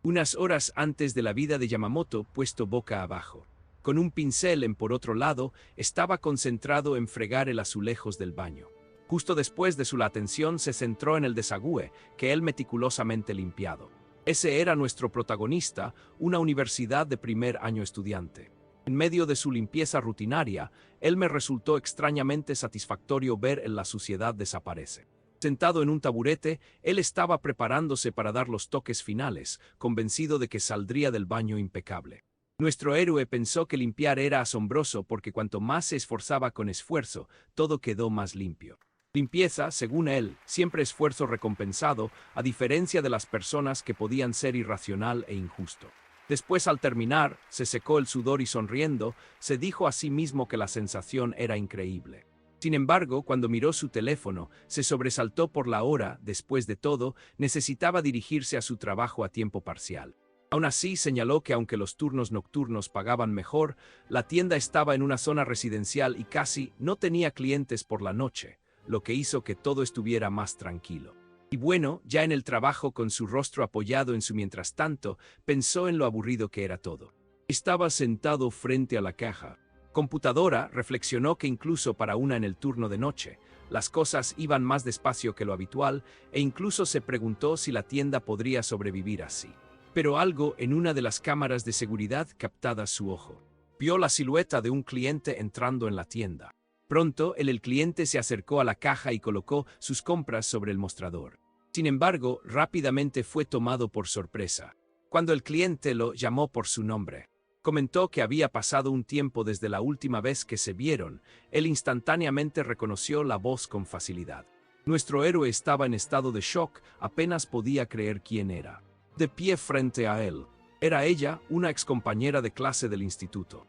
unas horas antes de la vida de Yamamoto, puesto boca abajo. Con un pincel por otro lado, estaba concentrado en fregar el azulejos del baño. Justo después de su atención se centró en el desagüe, que él meticulosamente limpiado. Ese era nuestro protagonista, una universidad de primer año estudiante. En medio de su limpieza rutinaria, él me resultó extrañamente satisfactorio ver la suciedad desaparece. Sentado en un taburete, él estaba preparándose para dar los toques finales, convencido de que saldría del baño impecable. Nuestro héroe pensó que limpiar era asombroso porque cuanto más se esforzaba con esfuerzo, todo quedó más limpio. Limpieza, según él, siempre esfuerzo recompensado, a diferencia de las personas que podían ser irracional e injusto. Después, al terminar, se secó el sudor y sonriendo, se dijo a sí mismo que la sensación era increíble. Sin embargo, cuando miró su teléfono, se sobresaltó por la hora. Después de todo, necesitaba dirigirse a su trabajo a tiempo parcial. Aún así, señaló que aunque los turnos nocturnos pagaban mejor, la tienda estaba en una zona residencial y casi no tenía clientes por la noche, lo que hizo que todo estuviera más tranquilo. Y bueno, ya en el trabajo con su rostro apoyado en su mientras tanto, pensó en lo aburrido que era todo. Estaba sentado frente a la caja computadora, reflexionó que incluso para una en el turno de noche, las cosas iban más despacio que lo habitual e incluso se preguntó si la tienda podría sobrevivir así. Pero algo en una de las cámaras de seguridad captaba su ojo. Vio la silueta de un cliente entrando en la tienda. Pronto, el cliente se acercó a la caja y colocó sus compras sobre el mostrador. Sin embargo, rápidamente fue tomado por sorpresa. Cuando el cliente lo llamó por su nombre, comentó que había pasado un tiempo desde la última vez que se vieron. Él instantáneamente reconoció la voz con facilidad. Nuestro héroe estaba en estado de shock, apenas podía creer quién era. De pie frente a él. Era ella, una excompañera de clase del instituto.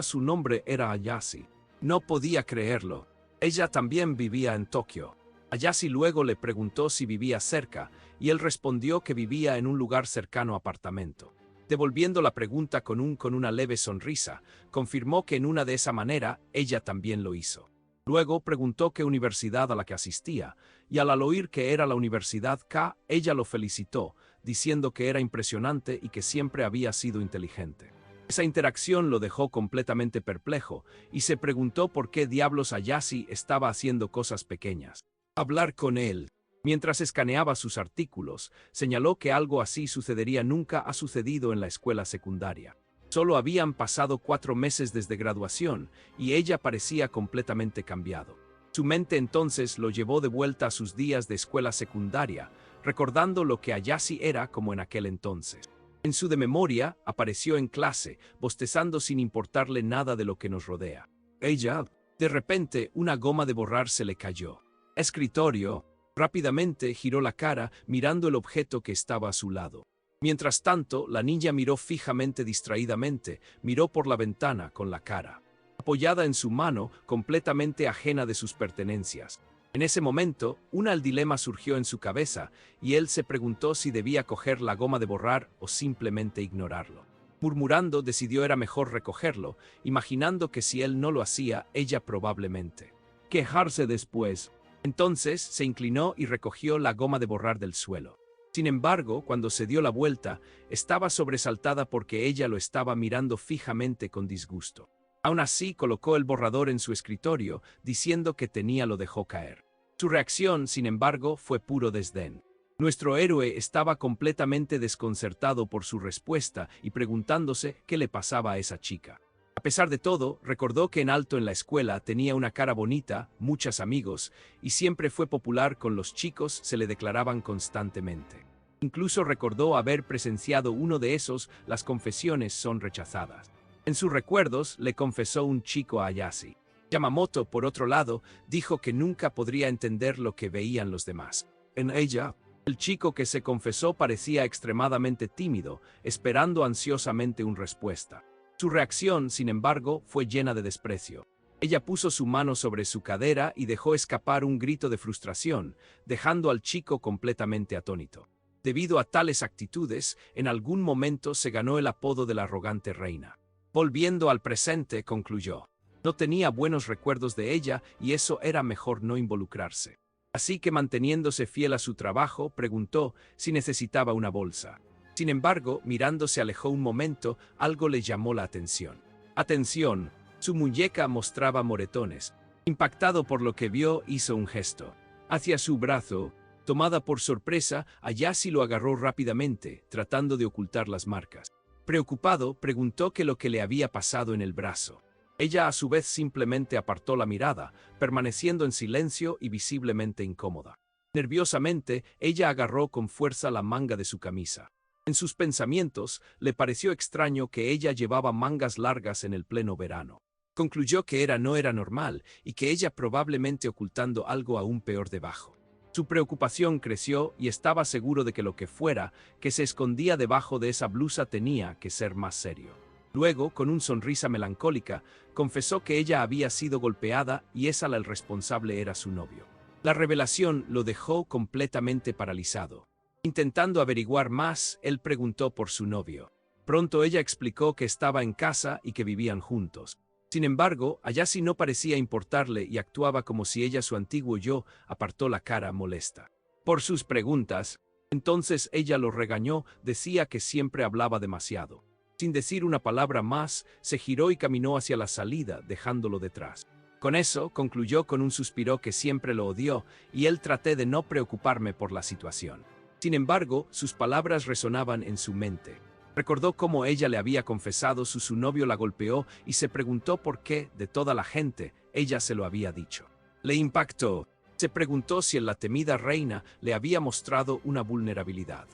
Su nombre era Ayase. No podía creerlo. Ella también vivía en Tokio. Ayase luego le preguntó si vivía cerca, y él respondió que vivía en un lugar cercano apartamento. Devolviendo la pregunta con una leve sonrisa, confirmó que en una de esa manera, ella también lo hizo. Luego preguntó qué universidad a la que asistía, y al oír que era la Universidad K, ella lo felicitó, diciendo que era impresionante y que siempre había sido inteligente. Esa interacción lo dejó completamente perplejo, y se preguntó por qué diablos Ayase estaba haciendo cosas pequeñas. Hablar con él. Mientras escaneaba sus artículos, señaló que algo así sucedería nunca ha sucedido en la escuela secundaria. Solo habían pasado 4 meses desde graduación, y ella parecía completamente cambiado. Su mente entonces lo llevó de vuelta a sus días de escuela secundaria, recordando lo que Ayase era como en aquel entonces. En su memoria, apareció en clase, bostezando sin importarle nada de lo que nos rodea. De repente, una goma de borrar se le cayó. Escritorio. Rápidamente giró la cara, mirando el objeto que estaba a su lado. Mientras tanto, la niña miró fijamente distraídamente, miró por la ventana con la cara apoyada en su mano, completamente ajena de sus pertenencias. En ese momento, el dilema surgió en su cabeza, y él se preguntó si debía coger la goma de borrar o simplemente ignorarlo. Murmurando, decidió era mejor recogerlo, imaginando que si él no lo hacía, ella probablemente quejarse después. Entonces, se inclinó y recogió la goma de borrar del suelo. Sin embargo, cuando se dio la vuelta, estaba sobresaltada porque ella lo estaba mirando fijamente con disgusto. Aún así, colocó el borrador en su escritorio, diciendo que lo dejó caer. Su reacción, sin embargo, fue puro desdén. Nuestro héroe estaba completamente desconcertado por su respuesta y preguntándose qué le pasaba a esa chica. A pesar de todo, recordó que en alto en la escuela tenía una cara bonita, muchos amigos, y siempre fue popular con los chicos, se le declaraban constantemente. Incluso recordó haber presenciado uno de esos, las confesiones son rechazadas. En sus recuerdos, le confesó un chico a Ayase. Yamamoto, por otro lado, dijo que nunca podría entender lo que veían los demás. En ella, el chico que se confesó parecía extremadamente tímido, esperando ansiosamente una respuesta. Su reacción, sin embargo, fue llena de desprecio. Ella puso su mano sobre su cadera y dejó escapar un grito de frustración, dejando al chico completamente atónito. Debido a tales actitudes, en algún momento se ganó el apodo de la arrogante reina. Volviendo al presente, concluyó. No tenía buenos recuerdos de ella y eso era mejor no involucrarse. Así que manteniéndose fiel a su trabajo, preguntó si necesitaba una bolsa. Sin embargo, mirando se alejó un momento, algo le llamó la atención. Atención, su muñeca mostraba moretones. Impactado por lo que vio, hizo un gesto hacia su brazo. Tomada por sorpresa, Ayase lo agarró rápidamente, tratando de ocultar las marcas. Preocupado, preguntó qué lo que le había pasado en el brazo. Ella a su vez simplemente apartó la mirada, permaneciendo en silencio y visiblemente incómoda. Nerviosamente, ella agarró con fuerza la manga de su camisa. En sus pensamientos, le pareció extraño que ella llevaba mangas largas en el pleno verano. Concluyó que no era normal y que ella probablemente ocultando algo aún peor debajo. Su preocupación creció y estaba seguro de que lo que fuera que se escondía debajo de esa blusa tenía que ser más serio. Luego, con una sonrisa melancólica, confesó que ella había sido golpeada y el responsable era su novio. La revelación lo dejó completamente paralizado. Intentando averiguar más, él preguntó por su novio. Pronto ella explicó que estaba en casa y que vivían juntos. Sin embargo, Ayase no parecía importarle y actuaba como si ella, su antiguo yo, apartó la cara molesta por sus preguntas. Entonces ella lo regañó, decía que siempre hablaba demasiado. Sin decir una palabra más, se giró y caminó hacia la salida, dejándolo detrás. Con eso, concluyó con un suspiro que siempre lo odió, y él traté de no preocuparme por la situación. Sin embargo, sus palabras resonaban en su mente. Recordó cómo ella le había confesado su novio la golpeó y se preguntó por qué, de toda la gente, ella se lo había dicho. Le impactó. Se preguntó si la temida reina le había mostrado una vulnerabilidad.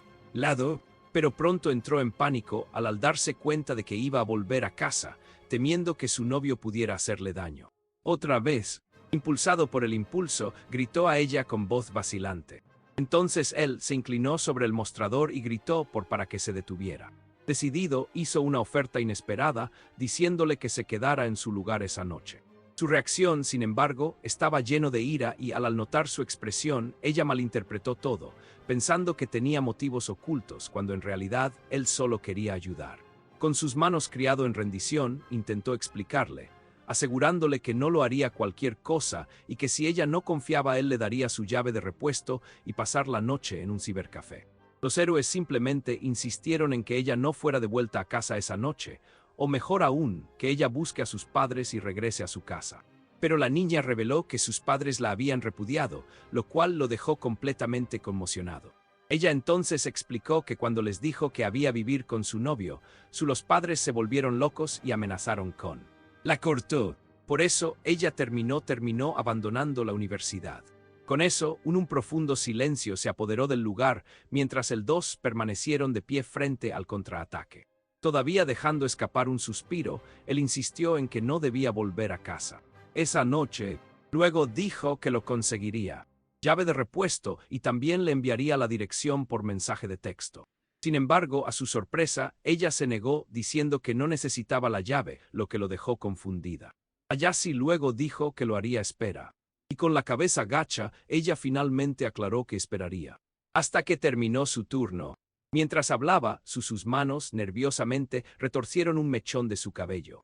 Pero pronto entró en pánico al darse cuenta de que iba a volver a casa, temiendo que su novio pudiera hacerle daño. Otra vez, impulsado por el impulso, gritó a ella con voz vacilante. Entonces él se inclinó sobre el mostrador y gritó para que se detuviera. Decidido, hizo una oferta inesperada, diciéndole que se quedara en su lugar esa noche. Su reacción, sin embargo, estaba lleno de ira y al notar su expresión, ella malinterpretó todo, pensando que tenía motivos ocultos, cuando en realidad él solo quería ayudar. Con sus manos criado en rendición, intentó explicarle, asegurándole que no lo haría cualquier cosa y que si ella no confiaba él le daría su llave de repuesto y pasar la noche en un cibercafé. Los héroes simplemente insistieron en que ella no fuera de vuelta a casa esa noche, o mejor aún, que ella busque a sus padres y regrese a su casa. Pero la niña reveló que sus padres la habían repudiado, lo cual lo dejó completamente conmocionado. Ella entonces explicó que cuando les dijo que había vivir con su novio, los padres se volvieron locos y amenazaron con la cortó. Por eso, ella terminó abandonando la universidad. Con eso, un profundo silencio se apoderó del lugar, mientras el dos permanecieron de pie frente al contraataque. Todavía dejando escapar un suspiro, él insistió en que no debía volver a casa. Esa noche, luego dijo que lo conseguiría. Llave de repuesto y también le enviaría la dirección por mensaje de texto. Sin embargo, a su sorpresa, ella se negó diciendo que no necesitaba la llave, lo que lo dejó confundida. Ayase luego dijo que lo haría espera. Y con la cabeza gacha, ella finalmente aclaró que esperaría. Hasta que terminó su turno. Mientras hablaba, sus manos, nerviosamente, retorcieron un mechón de su cabello,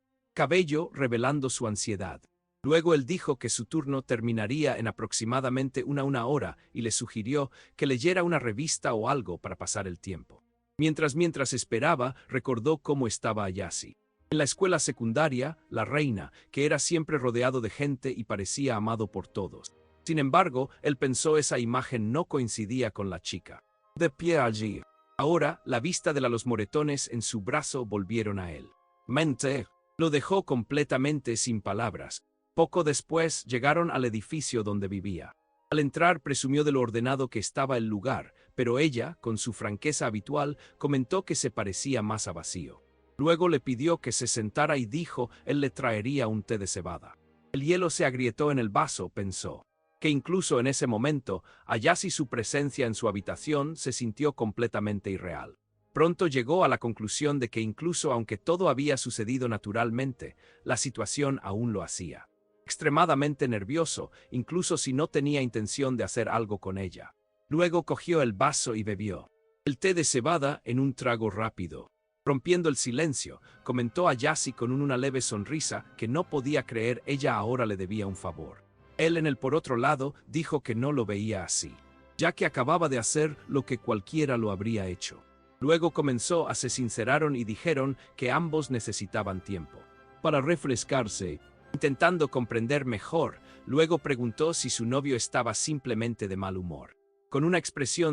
revelando su ansiedad. Luego él dijo que su turno terminaría en aproximadamente una hora y le sugirió que leyera una revista o algo para pasar el tiempo. Mientras esperaba, recordó cómo estaba Ayase. En la escuela secundaria, la reina, que era siempre rodeado de gente y parecía amado por todos. Sin embargo, él pensó esa imagen no coincidía con la chica. De pie allí. Ahora, la vista de los moretones en su brazo volvieron a él. Lo dejó completamente sin palabras. Poco después, llegaron al edificio donde vivía. Al entrar, presumió de lo ordenado que estaba el lugar, pero ella, con su franqueza habitual, comentó que se parecía más a vacío. Luego le pidió que se sentara y dijo él le traería un té de cebada. El hielo se agrietó en el vaso, pensó. Que incluso en ese momento, Ayase su presencia en su habitación se sintió completamente irreal. Pronto llegó a la conclusión de que incluso aunque todo había sucedido naturalmente, la situación aún lo hacía. Extremadamente nervioso, incluso si no tenía intención de hacer algo con ella. Luego cogió el vaso y bebió el té de cebada en un trago rápido. Rompiendo el silencio, comentó Ayase con una leve sonrisa que no podía creer ella ahora le debía un favor. Él por otro lado, dijo que no lo veía así, ya que acababa de hacer lo que cualquiera lo habría hecho. Luego comenzó a se sinceraron y dijeron que ambos necesitaban tiempo para refrescarse. Intentando comprender mejor, luego preguntó si su novio estaba simplemente de mal humor. Con una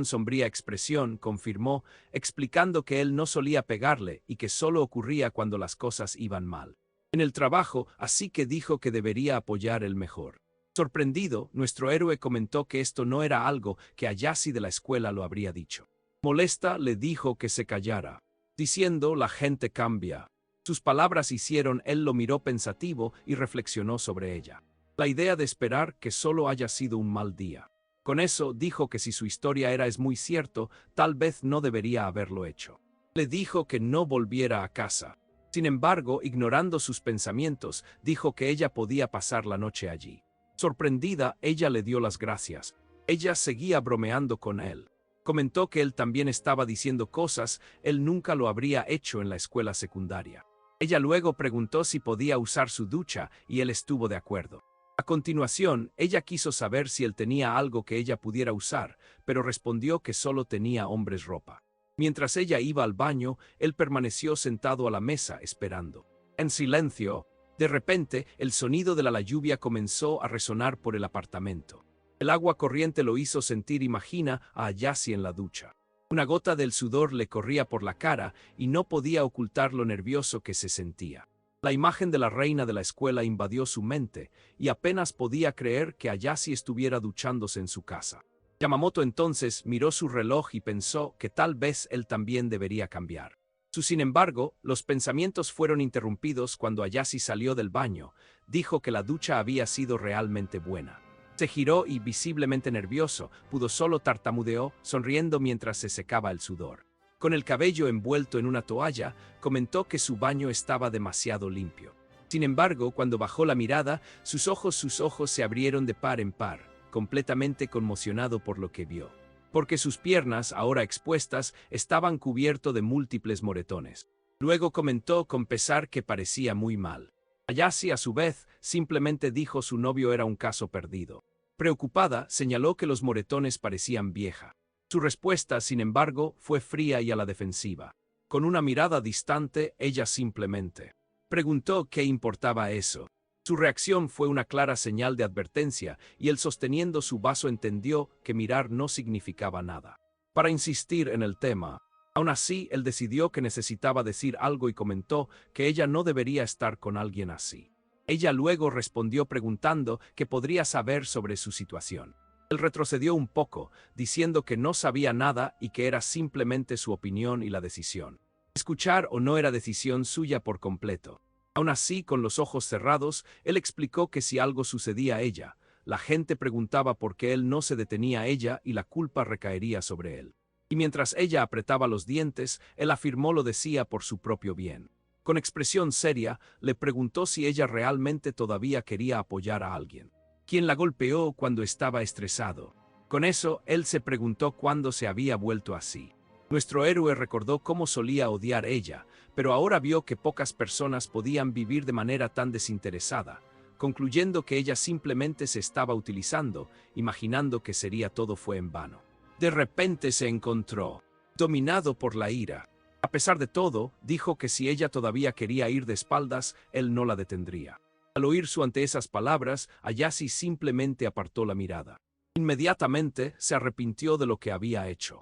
sombría expresión, confirmó, explicando que él no solía pegarle y que solo ocurría cuando las cosas iban mal en el trabajo, así que dijo que debería apoyar el mejor. Sorprendido, nuestro héroe comentó que esto no era algo que Ayase de la escuela lo habría dicho. Molesta, le dijo que se callara, diciendo: la gente cambia. Sus palabras hicieron, él lo miró pensativo y reflexionó sobre ella. La idea de esperar que solo haya sido un mal día. Con eso, dijo que si su historia es muy cierto, tal vez no debería haberlo hecho. Le dijo que no volviera a casa. Sin embargo, ignorando sus pensamientos, dijo que ella podía pasar la noche allí. Sorprendida, ella le dio las gracias. Ella seguía bromeando con él. Comentó que él también estaba diciendo cosas, él nunca lo habría hecho en la escuela secundaria. Ella luego preguntó si podía usar su ducha y él estuvo de acuerdo. A continuación, ella quiso saber si él tenía algo que ella pudiera usar, pero respondió que solo tenía hombres ropa. Mientras ella iba al baño, él permaneció sentado a la mesa esperando. En silencio, de repente, el sonido de la lluvia comenzó a resonar por el apartamento. El agua corriente lo hizo sentir, imagina, a Ayase en la ducha. Una gota del sudor le corría por la cara y no podía ocultar lo nervioso que se sentía. La imagen de la reina de la escuela invadió su mente y apenas podía creer que Ayase estuviera duchándose en su casa. Yamamoto entonces miró su reloj y pensó que tal vez él también debería cambiar. Sin embargo, los pensamientos fueron interrumpidos cuando Ayase salió del baño. Dijo que la ducha había sido realmente buena. Se giró y, visiblemente nervioso, solo tartamudeó, sonriendo mientras se secaba el sudor. Con el cabello envuelto en una toalla, comentó que su baño estaba demasiado limpio. Sin embargo, cuando bajó la mirada, sus ojos se abrieron de par en par, completamente conmocionado por lo que vio. Porque sus piernas, ahora expuestas, estaban cubiertas de múltiples moretones. Luego comentó con pesar que parecía muy mal. Ayase, a su vez, simplemente dijo su novio era un caso perdido. Preocupada, señaló que los moretones parecían vieja. Su respuesta, sin embargo, fue fría y a la defensiva. Con una mirada distante, ella simplemente preguntó qué importaba eso. Su reacción fue una clara señal de advertencia y él, sosteniendo su vaso, entendió que mirar no significaba nada. Para insistir en el tema, aún así, él decidió que necesitaba decir algo y comentó que ella no debería estar con alguien así. Ella luego respondió preguntando qué podría saber sobre su situación. Él retrocedió un poco, diciendo que no sabía nada y que era simplemente su opinión y la decisión. Escuchar o no era decisión suya por completo. Aún así, con los ojos cerrados, él explicó que si algo sucedía a ella, la gente preguntaba por qué él no se detenía a ella y la culpa recaería sobre él. Y mientras ella apretaba los dientes, él afirmó lo decía por su propio bien. Con expresión seria, le preguntó si ella realmente todavía quería apoyar a alguien. ¿Quién la golpeó cuando estaba estresado? Con eso, él se preguntó cuándo se había vuelto así. Nuestro héroe recordó cómo solía odiar ella, pero ahora vio que pocas personas podían vivir de manera tan desinteresada, concluyendo que ella simplemente se estaba utilizando, imaginando que todo fue en vano. De repente se encontró dominado por la ira. A pesar de todo, dijo que si ella todavía quería ir de espaldas, él no la detendría. Al oír ante esas palabras, Ayase simplemente apartó la mirada. Inmediatamente se arrepintió de lo que había hecho.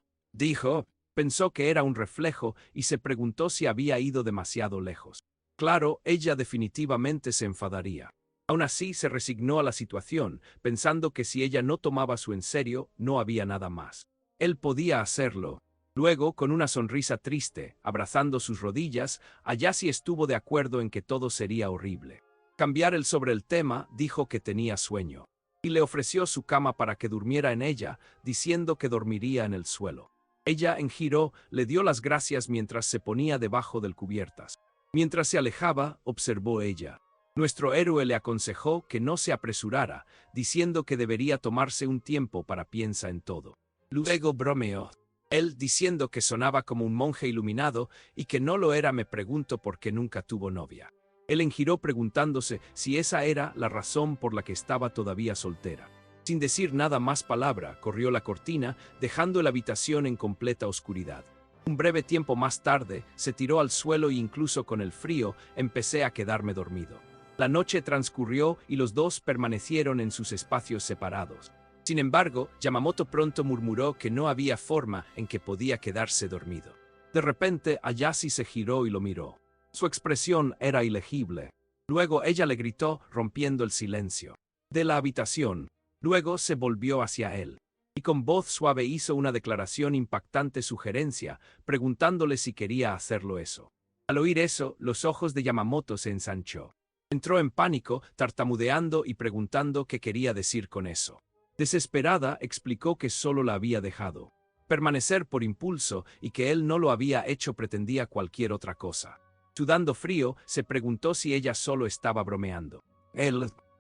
Pensó que era un reflejo y se preguntó si había ido demasiado lejos. Claro, ella definitivamente se enfadaría. Aún así, se resignó a la situación, pensando que si ella no tomaba eso en serio, no había nada más. Él podía hacerlo. Luego, con una sonrisa triste, abrazando sus rodillas, Ayase estuvo de acuerdo en que todo sería horrible. Cambiar sobre el tema, dijo que tenía sueño. Y le ofreció su cama para que durmiera en ella, diciendo que dormiría en el suelo. Ella, en giro, le dio las gracias mientras se ponía debajo del cubiertas. Mientras se alejaba, observó ella. Nuestro héroe le aconsejó que no se apresurara, diciendo que debería tomarse un tiempo para pensar en todo. Luego bromeó. Él, diciendo que sonaba como un monje iluminado y que no lo era, me pregunto por qué nunca tuvo novia. Él engiró preguntándose si esa era la razón por la que estaba todavía soltera. Sin decir nada más palabra, corrió la cortina, dejando la habitación en completa oscuridad. Un breve tiempo más tarde, se tiró al suelo e incluso con el frío, empecé a quedarme dormido. La noche transcurrió y los dos permanecieron en sus espacios separados. Sin embargo, Yamamoto pronto murmuró que no había forma en que podía quedarse dormido. De repente, Ayase se giró y lo miró. Su expresión era ilegible. Luego ella le gritó, rompiendo el silencio de la habitación. Luego se volvió hacia él y con voz suave hizo una declaración impactante sugerencia, preguntándole si quería hacerlo eso. Al oír eso, los ojos de Yamamoto se ensanchó. Entró en pánico, tartamudeando y preguntando qué quería decir con eso. Desesperada, explicó que solo la había dejado permanecer por impulso y que él no lo había hecho, pretendía cualquier otra cosa. Sudando frío, se preguntó si ella solo estaba bromeando.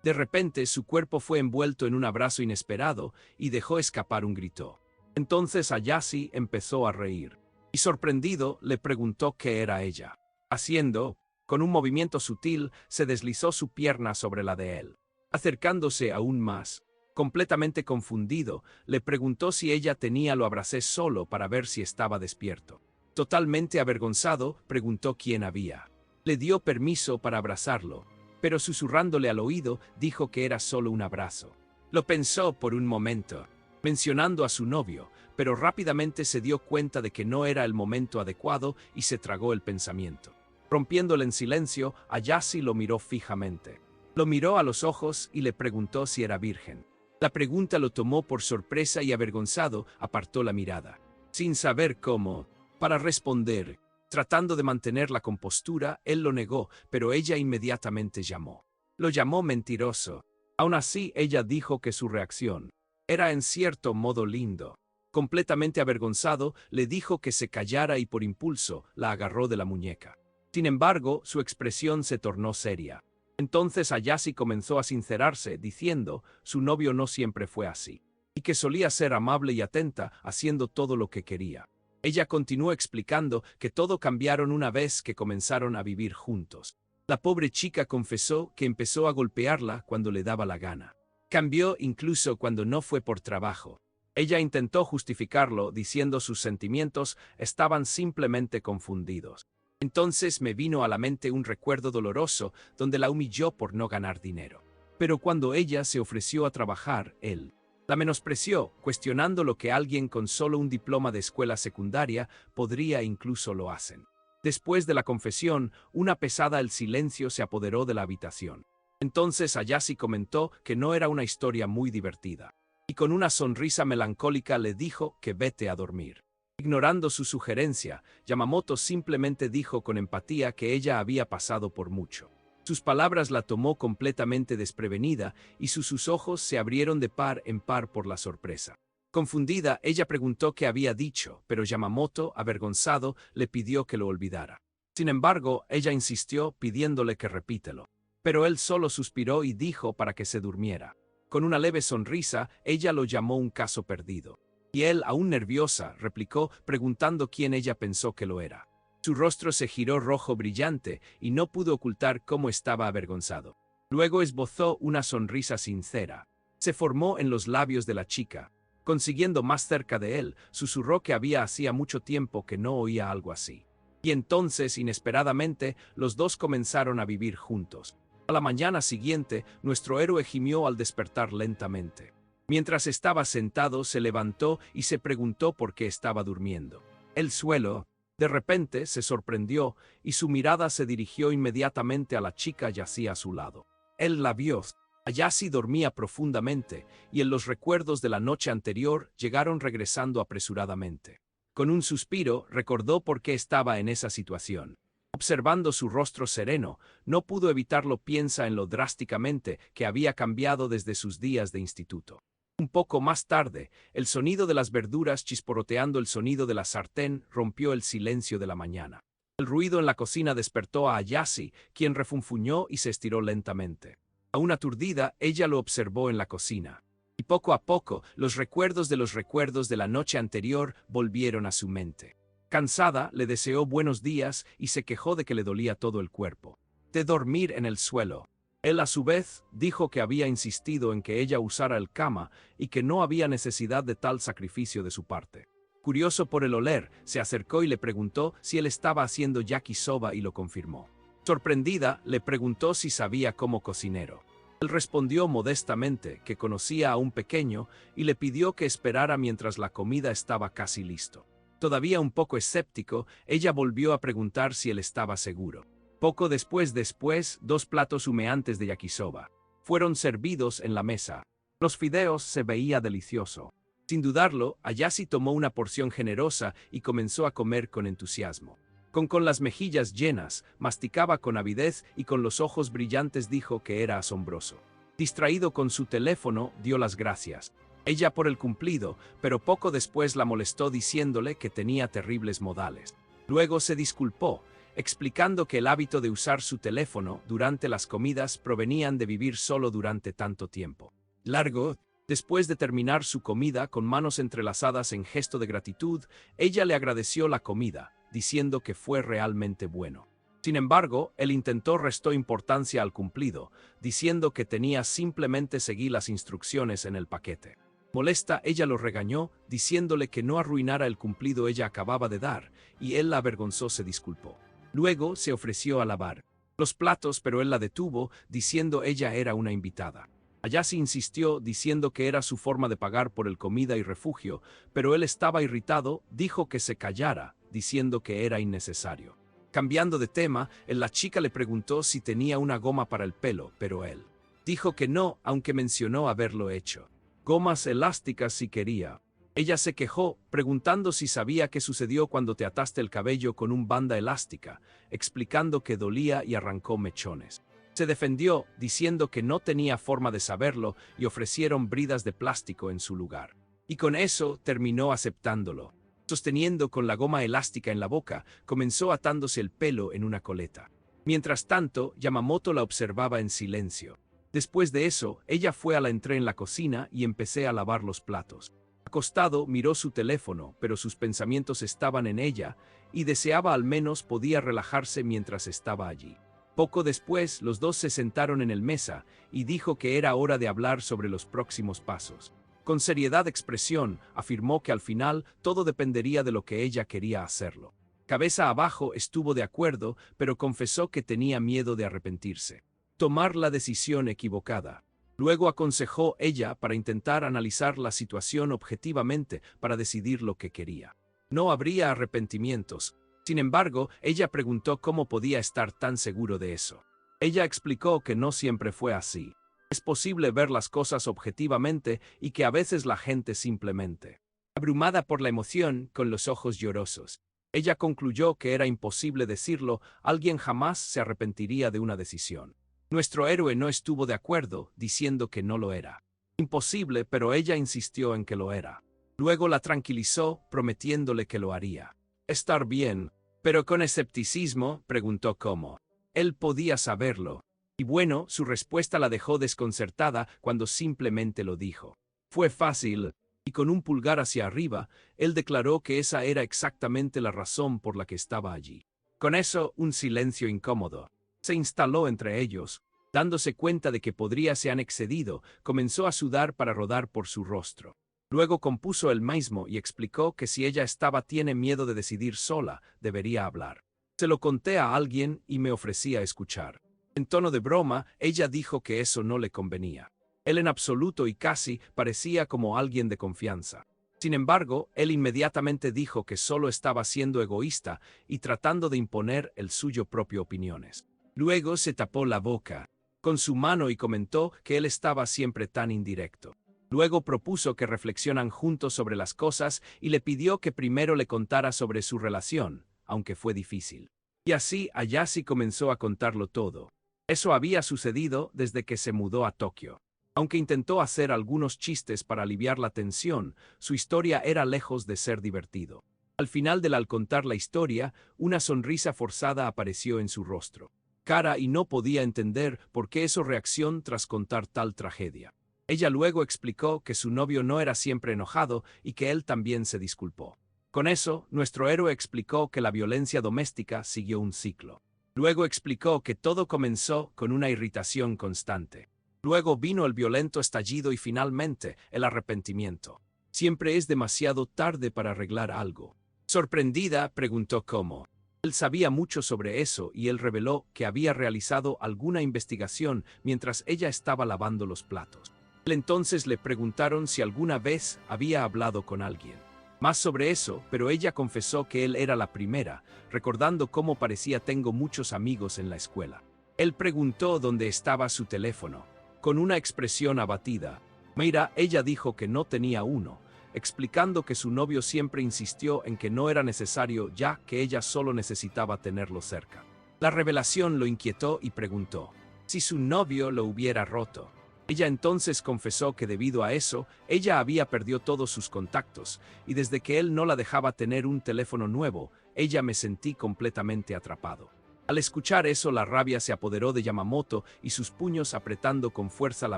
De repente, su cuerpo fue envuelto en un abrazo inesperado y dejó escapar un grito. Entonces Ayase empezó a reír y sorprendido le preguntó qué era ella. Haciendo, con un movimiento sutil, se deslizó su pierna sobre la de él. Acercándose aún más, completamente confundido, le preguntó si ella tenía. Lo abracé solo para ver si estaba despierto. Totalmente avergonzado, preguntó quién había. Le dio permiso para abrazarlo, pero susurrándole al oído, dijo que era solo un abrazo. Lo pensó por un momento, mencionando a su novio, pero rápidamente se dio cuenta de que no era el momento adecuado y se tragó el pensamiento. Rompiéndole en silencio, Ayase lo miró fijamente. Lo miró a los ojos y le preguntó si era virgen. La pregunta lo tomó por sorpresa y avergonzado, apartó la mirada, sin saber cómo para responder. Tratando de mantener la compostura, él lo negó, pero ella inmediatamente llamó. Lo llamó mentiroso. Aún así, ella dijo que su reacción era en cierto modo lindo. Completamente avergonzado, le dijo que se callara y por impulso la agarró de la muñeca. Sin embargo, su expresión se tornó seria. Entonces Ayase comenzó a sincerarse, diciendo, su novio no siempre fue así, y que solía ser amable y atenta, haciendo todo lo que quería. Ella continuó explicando que todo cambiaron una vez que comenzaron a vivir juntos. La pobre chica confesó que empezó a golpearla cuando le daba la gana. Cambió incluso cuando no fue por trabajo. Ella intentó justificarlo, diciendo sus sentimientos estaban simplemente confundidos. Entonces me vino a la mente un recuerdo doloroso donde la humilló por no ganar dinero. Pero cuando ella se ofreció a trabajar, él la menospreció, cuestionando lo que alguien con solo un diploma de escuela secundaria podría, incluso lo hacen. Después de la confesión, una pesada el silencio se apoderó de la habitación. Entonces Ayase comentó que no era una historia muy divertida, y con una sonrisa melancólica le dijo que vete a dormir. Ignorando su sugerencia, Yamamoto simplemente dijo con empatía que ella había pasado por mucho. Sus palabras la tomó completamente desprevenida y sus ojos se abrieron de par en par por la sorpresa. Confundida, ella preguntó qué había dicho, pero Yamamoto, avergonzado, le pidió que lo olvidara. Sin embargo, ella insistió pidiéndole que repítelo. Pero él solo suspiró y dijo para que se durmiera. Con una leve sonrisa, ella lo llamó un caso perdido. Y él, aún nerviosa, replicó preguntando quién ella pensó que lo era. Su rostro se giró rojo brillante y no pudo ocultar cómo estaba avergonzado. Luego esbozó una sonrisa sincera. Se formó en los labios de la chica. Consiguiendo más cerca de él, susurró que hacía mucho tiempo que no oía algo así. Y entonces, inesperadamente, los dos comenzaron a vivir juntos. A la mañana siguiente, nuestro héroe gimió al despertar lentamente. Mientras estaba sentado, se levantó y se preguntó por qué estaba durmiendo. El suelo. De repente se sorprendió y su mirada se dirigió inmediatamente a la chica yacía a su lado. Él la vio. Ayase dormía profundamente y en los recuerdos de la noche anterior llegaron regresando apresuradamente. Con un suspiro recordó por qué estaba en esa situación. Observando su rostro sereno, no pudo evitarlo. Piensa en lo drásticamente que había cambiado desde sus días de instituto. Un poco más tarde, el sonido de las verduras chisporroteando el sonido de la sartén rompió el silencio de la mañana. El ruido en la cocina despertó a Ayase, quien refunfuñó y se estiró lentamente. Aún aturdida, ella lo observó en la cocina. Y poco a poco, los recuerdos de la noche anterior volvieron a su mente. Cansada, le deseó buenos días y se quejó de que le dolía todo el cuerpo. De dormir en el suelo. Él, a su vez, dijo que había insistido en que ella usara el cama y que no había necesidad de tal sacrificio de su parte. Curioso por el oler, se acercó y le preguntó si él estaba haciendo yakisoba y lo confirmó. Sorprendida, le preguntó si sabía como cocinero. Él respondió modestamente que conocía a un pequeño y le pidió que esperara mientras la comida estaba casi listo. Todavía un poco escéptico, ella volvió a preguntar si él estaba seguro. Poco después, 2 platos humeantes de yakisoba fueron servidos en la mesa. Los fideos se veía delicioso. Sin dudarlo, Ayase tomó una porción generosa y comenzó a comer con entusiasmo. Con las mejillas llenas, masticaba con avidez y con los ojos brillantes dijo que era asombroso. Distraído con su teléfono, dio las gracias. Ella por el cumplido, pero poco después la molestó diciéndole que tenía terribles modales. Luego se disculpó, explicando que el hábito de usar su teléfono durante las comidas provenían de vivir solo durante tanto tiempo largo. Después de terminar su comida con manos entrelazadas en gesto de gratitud, ella le agradeció la comida, diciendo que fue realmente bueno. Sin embargo, él restó importancia al cumplido, diciendo que tenía simplemente seguir las instrucciones en el paquete. Molesta, ella lo regañó, diciéndole que no arruinara el cumplido ella acababa de dar, y él la avergonzó, se disculpó. Luego se ofreció a lavar los platos, pero él la detuvo, diciendo ella era una invitada. Ayase insistió, diciendo que era su forma de pagar por el comida y refugio, pero él estaba irritado, dijo que se callara, diciendo que era innecesario. Cambiando de tema, la chica le preguntó si tenía una goma para el pelo, pero él dijo que no, aunque mencionó haberlo hecho. Gomas elásticas si quería. Ella se quejó, preguntando si sabía qué sucedió cuando te ataste el cabello con un banda elástica, explicando que dolía y arrancó mechones. Se defendió, diciendo que no tenía forma de saberlo y ofrecieron bridas de plástico en su lugar. Y con eso terminó aceptándolo. Sosteniendo con la goma elástica en la boca, comenzó atándose el pelo en una coleta. Mientras tanto, Yamamoto la observaba en silencio. Después de eso, ella fue a la entré en la cocina y empecé a lavar los platos. Acostado, miró su teléfono, pero sus pensamientos estaban en ella, y deseaba al menos podía relajarse mientras estaba allí. Poco después, los dos se sentaron en el mesa, y dijo que era hora de hablar sobre los próximos pasos. Con seriedad de expresión, afirmó que al final todo dependería de lo que ella quería hacerlo. Cabeza abajo estuvo de acuerdo, pero confesó que tenía miedo de arrepentirse. Tomar la decisión equivocada. Luego aconsejó ella para intentar analizar la situación objetivamente para decidir lo que quería. No habría arrepentimientos. Sin embargo, ella preguntó cómo podía estar tan seguro de eso. Ella explicó que no siempre fue así. Es posible ver las cosas objetivamente y que a veces la gente simplemente, abrumada por la emoción, con los ojos llorosos. Ella concluyó que era imposible decirlo, alguien jamás se arrepentiría de una decisión. Nuestro héroe no estuvo de acuerdo, diciendo que no lo era. Imposible, pero ella insistió en que lo era. Luego la tranquilizó, prometiéndole que lo haría. Estar bien, pero con escepticismo, preguntó cómo. Él podía saberlo. Y bueno, su respuesta la dejó desconcertada cuando simplemente lo dijo. Fue fácil, y con un pulgar hacia arriba, él declaró que esa era exactamente la razón por la que estaba allí. Con eso, un silencio incómodo se instaló entre ellos. Dándose cuenta de que se han excedido, comenzó a sudar para rodar por su rostro. Luego compuso el mismo y explicó que si ella tiene miedo de decidir sola, debería hablar. Se lo conté a alguien y me ofrecía escuchar. En tono de broma, ella dijo que eso no le convenía. Él en absoluto y casi parecía como alguien de confianza. Sin embargo, él inmediatamente dijo que solo estaba siendo egoísta y tratando de imponer el suyo propio opiniones. Luego se tapó la boca con su mano y comentó que él estaba siempre tan indirecto. Luego propuso que reflexionan juntos sobre las cosas y le pidió que primero le contara sobre su relación, aunque fue difícil. Y así Ayase comenzó a contarlo todo. Eso había sucedido desde que se mudó a Tokio. Aunque intentó hacer algunos chistes para aliviar la tensión, su historia era lejos de ser divertido. Al final al contar la historia, una sonrisa forzada apareció en su rostro. Cara y no podía entender por qué esa reacción tras contar tal tragedia. Ella luego explicó que su novio no era siempre enojado y que él también se disculpó. Con eso, nuestro héroe explicó que la violencia doméstica siguió un ciclo. Luego explicó que todo comenzó con una irritación constante. Luego vino el violento estallido y finalmente el arrepentimiento. Siempre es demasiado tarde para arreglar algo. Sorprendida, preguntó cómo. Él sabía mucho sobre eso y él reveló que había realizado alguna investigación mientras ella estaba lavando los platos. Él entonces le preguntaron si alguna vez había hablado con alguien más sobre eso, pero ella confesó que él era la primera, recordando cómo parecía tengo muchos amigos en la escuela. Él preguntó dónde estaba su teléfono, con una expresión abatida. Mira, ella dijo que no tenía uno, explicando que su novio siempre insistió en que no era necesario ya que ella solo necesitaba tenerlo cerca. La revelación lo inquietó y preguntó si su novio lo hubiera roto. Ella entonces confesó que debido a eso, ella había perdido todos sus contactos, y desde que él no la dejaba tener un teléfono nuevo, ella me sentí completamente atrapado. Al escuchar eso, la rabia se apoderó de Yamamoto y sus puños apretando con fuerza la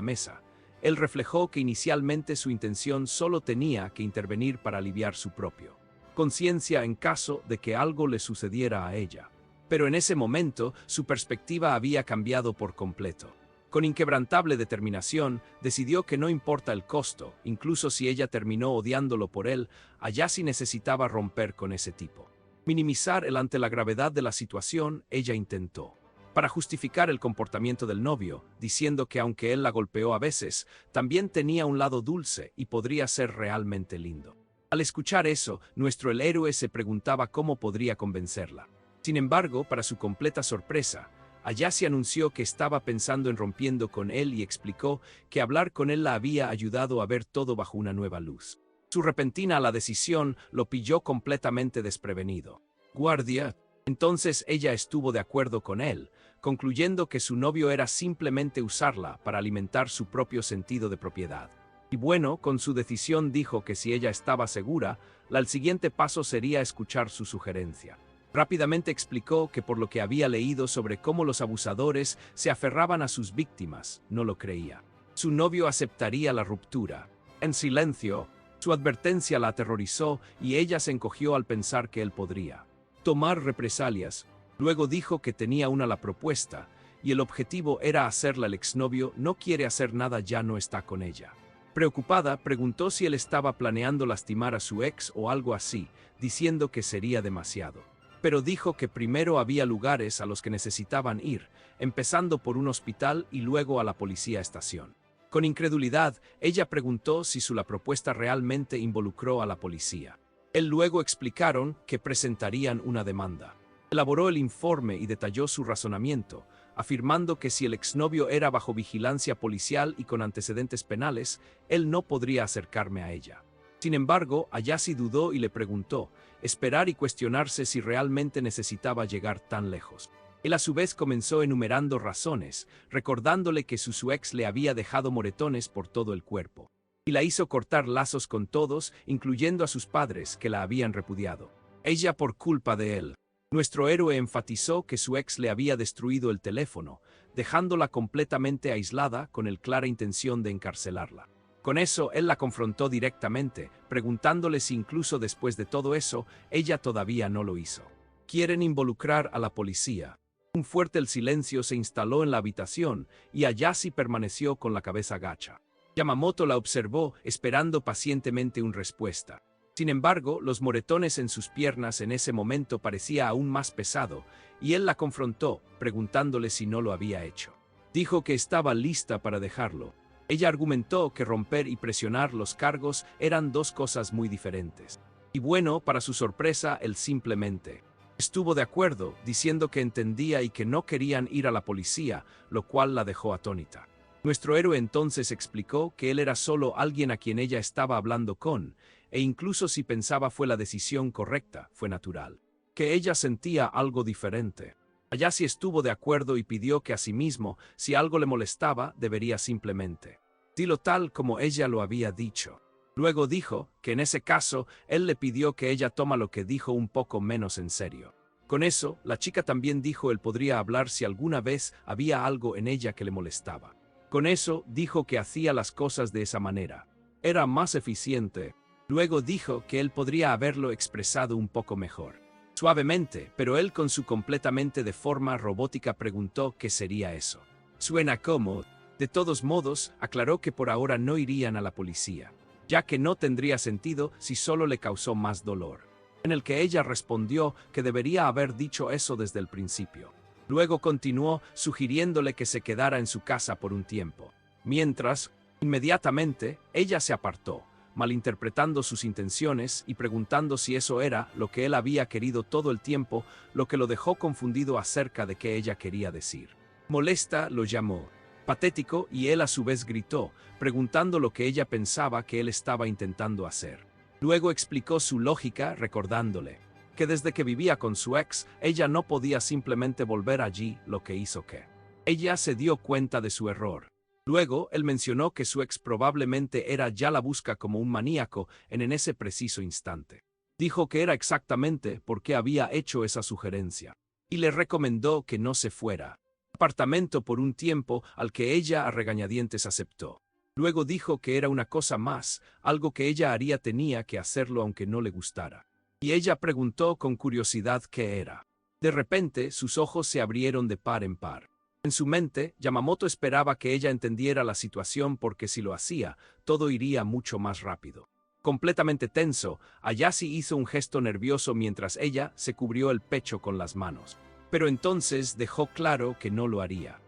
mesa. Él reflejó que inicialmente su intención solo tenía que intervenir para aliviar su propio conciencia en caso de que algo le sucediera a ella. Pero en ese momento, su perspectiva había cambiado por completo. Con inquebrantable determinación, decidió que no importa el costo, incluso si ella terminó odiándolo por él, Ayase necesitaba romper con ese tipo. Minimizar el ante la gravedad de la situación, ella intentó. Para justificar el comportamiento del novio, diciendo que aunque él la golpeó a veces, también tenía un lado dulce y podría ser realmente lindo. Al escuchar eso, nuestro el héroe se preguntaba cómo podría convencerla. Sin embargo, para su completa sorpresa, Ayase anunció que estaba pensando en rompiendo con él y explicó que hablar con él la había ayudado a ver todo bajo una nueva luz. Su repentina la decisión lo pilló completamente desprevenido. Guardia. Entonces ella estuvo de acuerdo con él, concluyendo que su novio era simplemente usarla para alimentar su propio sentido de propiedad. Y bueno, con su decisión dijo que si ella estaba segura, el siguiente paso sería escuchar su sugerencia. Rápidamente explicó que por lo que había leído sobre cómo los abusadores se aferraban a sus víctimas, no lo creía. Su novio aceptaría la ruptura. En silencio, su advertencia la aterrorizó y ella se encogió al pensar que él podría tomar represalias. Luego dijo que tenía la propuesta, y el objetivo era hacerla. El exnovio no quiere hacer nada, ya no está con ella. Preocupada, preguntó si él estaba planeando lastimar a su ex o algo así, diciendo que sería demasiado. Pero dijo que primero había lugares a los que necesitaban ir, empezando por un hospital y luego a la policía estación. Con incredulidad, ella preguntó si la propuesta realmente involucró a la policía. Él luego explicaron que presentarían una demanda. Elaboró el informe y detalló su razonamiento, afirmando que si el exnovio era bajo vigilancia policial y con antecedentes penales, él no podría acercarme a ella. Sin embargo, Ayase dudó y le preguntó, esperar y cuestionarse si realmente necesitaba llegar tan lejos. Él a su vez comenzó enumerando razones, recordándole que su ex le había dejado moretones por todo el cuerpo. Y la hizo cortar lazos con todos, incluyendo a sus padres que la habían repudiado. Ella por culpa de él. Nuestro héroe enfatizó que su ex le había destruido el teléfono, dejándola completamente aislada con la clara intención de encarcelarla. Con eso, él la confrontó directamente, preguntándole si incluso después de todo eso, ella todavía no lo hizo. Quieren involucrar a la policía. Un fuerte silencio se instaló en la habitación y Ayase permaneció con la cabeza gacha. Yamamoto la observó, esperando pacientemente una respuesta. Sin embargo, los moretones en sus piernas en ese momento parecía aún más pesado, y él la confrontó, preguntándole si no lo había hecho. Dijo que estaba lista para dejarlo. Ella argumentó que romper y presionar los cargos eran dos cosas muy diferentes. Y bueno, para su sorpresa, él simplemente estuvo de acuerdo, diciendo que entendía y que no querían ir a la policía, lo cual la dejó atónita. Nuestro héroe entonces explicó que él era solo alguien a quien ella estaba hablando con, e incluso si pensaba fue la decisión correcta, fue natural. Que ella sentía algo diferente. Ayase estuvo de acuerdo y pidió que asimismo, si algo le molestaba, debería simplemente dilo tal como ella lo había dicho. Luego dijo que en ese caso, él le pidió que ella toma lo que dijo un poco menos en serio. Con eso, la chica también dijo él podría hablar si alguna vez había algo en ella que le molestaba. Con eso, dijo que hacía las cosas de esa manera. Era más eficiente. Luego dijo que él podría haberlo expresado un poco mejor. Suavemente, pero él con su completamente de forma robótica preguntó qué sería eso. Suena como. De todos modos, aclaró que por ahora no irían a la policía. ya que no tendría sentido si solo le causó más dolor. En el que ella respondió que debería haber dicho eso desde el principio. Luego continuó sugiriéndole que se quedara en su casa por un tiempo. Mientras, inmediatamente, ella se apartó, malinterpretando sus intenciones y preguntando si eso era lo que él había querido todo el tiempo, lo que lo dejó confundido acerca de qué ella quería decir. Molesta lo llamó patético y él a su vez gritó, preguntando lo que ella pensaba que él estaba intentando hacer. Luego explicó su lógica recordándole que desde que vivía con su ex, ella no podía simplemente volver allí, lo que hizo que ella se dio cuenta de su error. Luego, él mencionó que su ex probablemente era ya la busca como un maníaco en ese preciso instante. Dijo que era exactamente por qué había hecho esa sugerencia. Y le recomendó que no se fuera apartamento por un tiempo, al que ella a regañadientes aceptó. Luego dijo que era una cosa más, algo que ella haría, tenía que hacerlo aunque no le gustara. Y ella preguntó con curiosidad qué era. De repente, sus ojos se abrieron de par en par. En su mente, Yamamoto esperaba que ella entendiera la situación porque si lo hacía, todo iría mucho más rápido. Completamente tenso, Ayase hizo un gesto nervioso mientras ella se cubrió el pecho con las manos. Pero entonces dejó claro que no lo haría.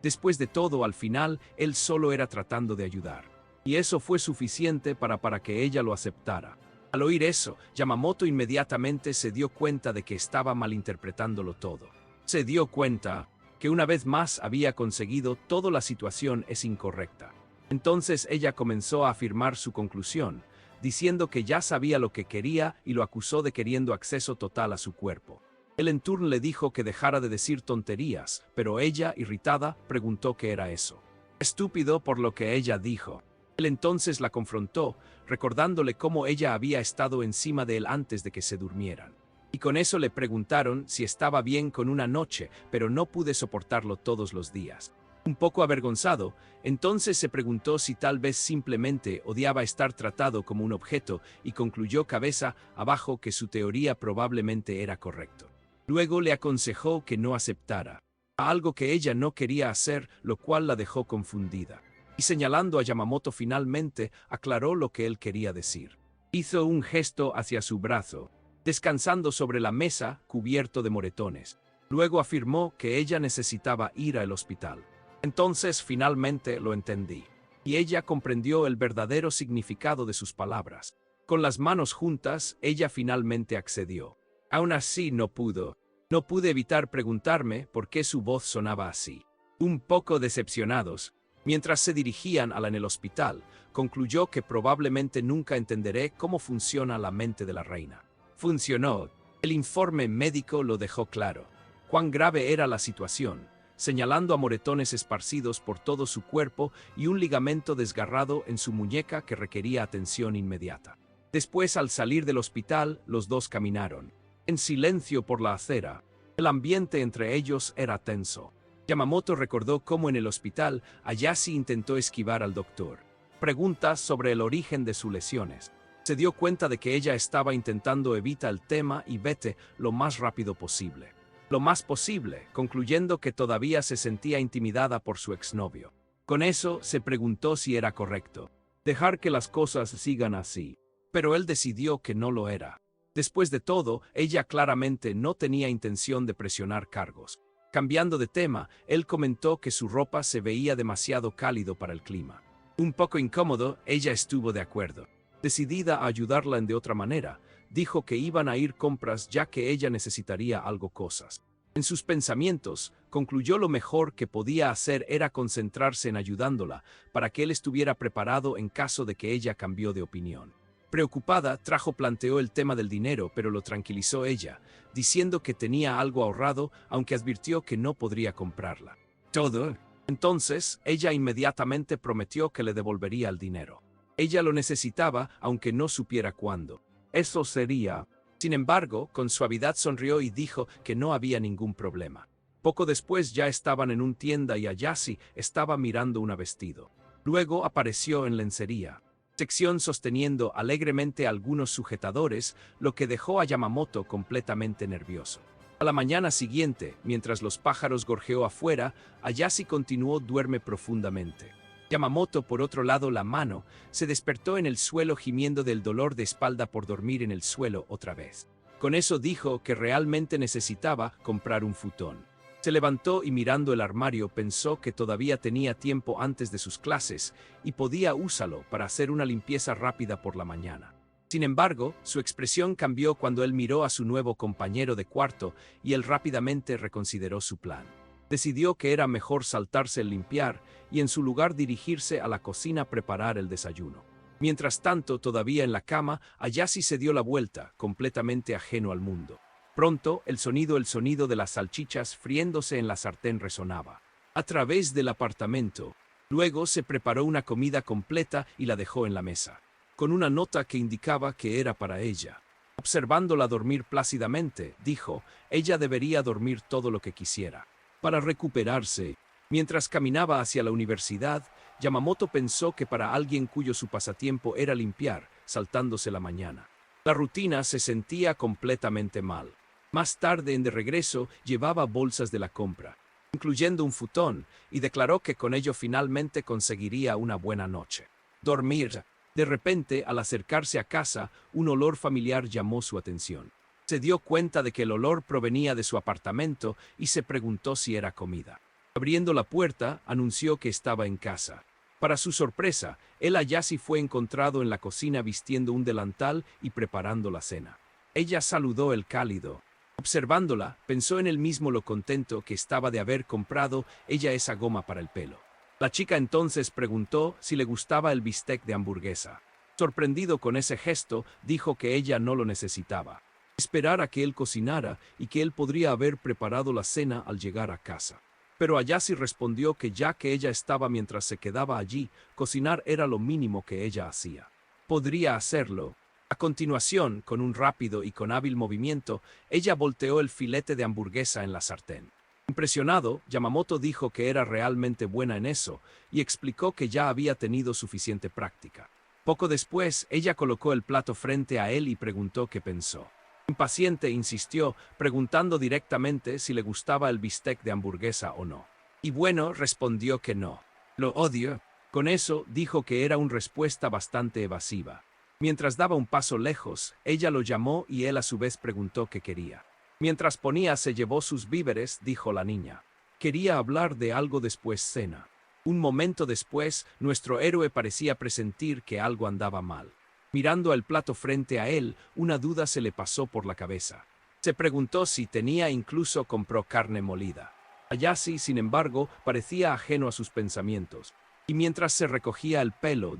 Después de todo, al final, él solo era tratando de ayudar. Y eso fue suficiente para que ella lo aceptara. Al oír eso, Yamamoto inmediatamente se dio cuenta de que estaba malinterpretándolo todo. Se dio cuenta que una vez más había conseguido toda la situación es incorrecta. Entonces ella comenzó a afirmar su conclusión, diciendo que ya sabía lo que quería y lo acusó de queriendo acceso total a su cuerpo. Él en turno le dijo que dejara de decir tonterías, pero ella, irritada, preguntó qué era eso. Estúpido por lo que ella dijo. Él entonces la confrontó, recordándole cómo ella había estado encima de él antes de que se durmieran. Y con eso le preguntaron si estaba bien con una noche, pero no pude soportarlo todos los días. Un poco avergonzado, entonces se preguntó si tal vez simplemente odiaba estar tratado como un objeto y concluyó cabeza abajo que su teoría probablemente era correcto. Luego le aconsejó que no aceptara algo que ella no quería hacer, lo cual la dejó confundida. Y señalando a Yamamoto finalmente, aclaró lo que él quería decir. Hizo un gesto hacia su brazo, descansando sobre la mesa, cubierto de moretones. Luego afirmó que ella necesitaba ir al hospital. Entonces finalmente lo entendí. Y ella comprendió el verdadero significado de sus palabras. Con las manos juntas, ella finalmente accedió. Aún así no pude evitar preguntarme por qué su voz sonaba así. Un poco decepcionados, mientras se dirigían en el hospital, concluyó que probablemente nunca entenderé cómo funciona la mente de la reina. Funcionó. El informe médico lo dejó claro. Cuán grave era la situación, señalando a moretones esparcidos por todo su cuerpo y un ligamento desgarrado en su muñeca que requería atención inmediata. Después, al salir del hospital, los dos caminaron en silencio por la acera. El ambiente entre ellos era tenso. Yamamoto recordó cómo en el hospital Ayase intentó esquivar al doctor preguntas sobre el origen de sus lesiones. Se dio cuenta de que ella estaba intentando evitar el tema y vete lo más rápido posible. Lo más posible, concluyendo que todavía se sentía intimidada por su exnovio. Con eso se preguntó si era correcto dejar que las cosas sigan así. Pero él decidió que no lo era. Después de todo, ella claramente no tenía intención de presionar cargos. Cambiando de tema, él comentó que su ropa se veía demasiado cálido para el clima. Un poco incómodo, ella estuvo de acuerdo. Decidida a ayudarla de otra manera, dijo que iban a ir compras ya que ella necesitaría algo cosas. En sus pensamientos, concluyó lo mejor que podía hacer era concentrarse en ayudándola para que él estuviera preparado en caso de que ella cambió de opinión. Preocupada, planteó el tema del dinero, pero lo tranquilizó ella, diciendo que tenía algo ahorrado, aunque advirtió que no podría comprarla todo. Entonces, ella inmediatamente prometió que le devolvería el dinero. Ella lo necesitaba, aunque no supiera cuándo. Eso sería. Sin embargo, con suavidad sonrió y dijo que no había ningún problema. Poco después ya estaban en una tienda y Ayase estaba mirando un vestido. Luego apareció en lencería sección sosteniendo alegremente algunos sujetadores, lo que dejó a Yamamoto completamente nervioso. A la mañana siguiente, mientras los pájaros gorjeó afuera, Ayase continuó duerme profundamente. Yamamoto, por otro lado, la mano, se despertó en el suelo gimiendo del dolor de espalda por dormir en el suelo otra vez. Con eso dijo que realmente necesitaba comprar un futón. Se levantó y mirando el armario pensó que todavía tenía tiempo antes de sus clases y podía usarlo para hacer una limpieza rápida por la mañana. Sin embargo, su expresión cambió cuando él miró a su nuevo compañero de cuarto y él rápidamente reconsideró su plan. Decidió que era mejor saltarse el limpiar y en su lugar dirigirse a la cocina a preparar el desayuno. Mientras tanto, todavía en la cama, Ayase se dio la vuelta, completamente ajeno al mundo. Pronto, el sonido de las salchichas friéndose en la sartén resonaba a través del apartamento. Luego se preparó una comida completa y la dejó en la mesa, con una nota que indicaba que era para ella. Observándola dormir plácidamente, dijo, ella debería dormir todo lo que quisiera para recuperarse. Mientras caminaba hacia la universidad, Yamamoto pensó que para alguien cuyo su pasatiempo era limpiar, saltándose la mañana, la rutina se sentía completamente mal. Más tarde, de regreso, llevaba bolsas de la compra, incluyendo un futón, y declaró que con ello finalmente conseguiría una buena noche. Dormir. De repente, al acercarse a casa, un olor familiar llamó su atención. Se dio cuenta de que el olor provenía de su apartamento y se preguntó si era comida. Abriendo la puerta, anunció que estaba en casa. Para su sorpresa, el Ayase fue encontrado en la cocina vistiendo un delantal y preparando la cena. Ella saludó el cálido. Observándola, pensó en él mismo lo contento que estaba de haber comprado ella esa goma para el pelo. La chica entonces preguntó si le gustaba el bistec de hamburguesa. Sorprendido con ese gesto, dijo que ella no lo necesitaba. Esperar a que él cocinara y que él podría haber preparado la cena al llegar a casa. Pero Ayase respondió que ya que ella estaba mientras se quedaba allí, cocinar era lo mínimo que ella hacía. Podría hacerlo. A continuación, con un rápido y con hábil movimiento, ella volteó el filete de hamburguesa en la sartén. Impresionado, Yamamoto dijo que era realmente buena en eso y explicó que ya había tenido suficiente práctica. Poco después, ella colocó el plato frente a él y preguntó qué pensó. Impaciente, insistió, preguntando directamente si le gustaba el bistec de hamburguesa o no. Y bueno, respondió que no. Lo odio. Con eso, dijo que era una respuesta bastante evasiva. Mientras daba un paso lejos, ella lo llamó y él a su vez preguntó qué quería. Mientras se llevó sus víveres, dijo la niña. Quería hablar de algo después cena. Un momento después, nuestro héroe parecía presentir que algo andaba mal. Mirando el plato frente a él, una duda se le pasó por la cabeza. Se preguntó si tenía incluso compró carne molida. Ayase, sin embargo, parecía ajeno a sus pensamientos, y mientras se recogía el pelo,